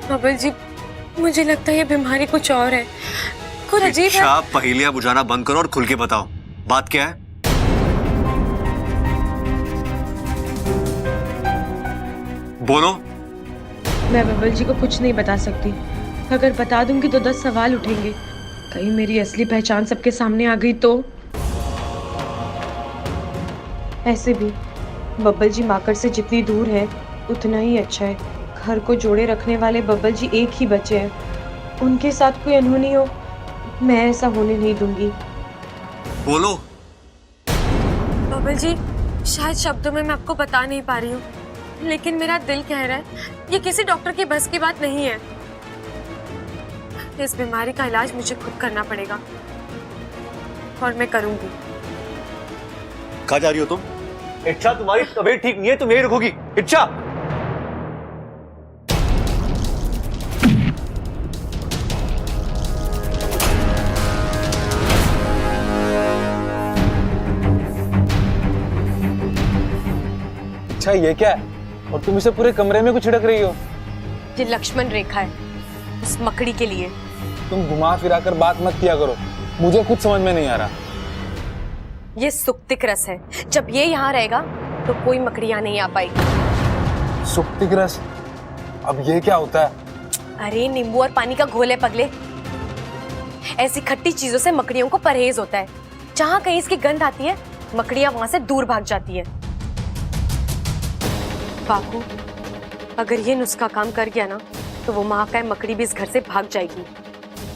बब्बल जी, मुझे लगता है ये बीमारी कुछ और है, कुछ अजीब है। आप पहेलियां बुझाना बंद करो और खुल के बताओ, बात क्या है? बोलो। मैं बब्बल जी को कुछ नहीं बता सकती। अगर बता दूंगी तो 10 सवाल उठेंगे। कहीं मेरी असली पहचान सबके सामने आ गई तो? ऐसे भी बब्बल जी माकर से जितनी दूर है उतना ही अच्छा है। घर को जोड़े रखने वाले बब्बल जी एक ही बचे हैं। उनके साथ कोई अनहोनी हो, मैं ऐसा होने नहीं दूंगी। बोलो। बब्बल जी, शायद शब्दों में मैं आपको बता नहीं पा रही हूँ, लेकिन मेरा दिल कह रहा है ये किसी डॉक्टर की बस की बात नहीं है। इस बीमारी का इलाज मुझे खुद करना पड़ेगा और मैं करूंगी। कहाँ जा रही हो तुम? इच्छा, तुम्हारी तबीयत ठीक नहीं है, तुम यही रखोगी? इच्छा, अच्छा ये क्या है? और तुम इसे पूरे कमरे में कुछ छिड़क रही हो? ये लक्ष्मण रेखा है उस मकड़ी के लिए। तुम घुमा फिरा कर बात मत किया करो, मुझे कुछ समझ में नहीं आ रहा। ये सुक्तिक रस है, जब ये यहाँ रहेगा तो कोई मकड़ी यहाँ नहीं आ पाएगी। सुक्तिक रस? अब ये क्या होता है? अरे नींबू और पानी का घोल है पगले। ऐसी खट्टी चीजों से मकड़ियों को परहेज होता है। जहाँ कहीं इसकी गंध आती है, मकड़ियां वहां से दूर भाग जाती है। बाबू, अगर ये नुस्खा काम कर गया ना तो वो महाकाय मकड़ी भी इस घर से भाग जाएगी।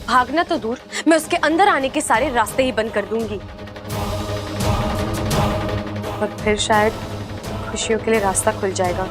भागना तो दूर, मैं उसके अंदर आने के सारे रास्ते ही बंद कर दूंगी और फिर शायद खुशियों के लिए रास्ता खुल जाएगा।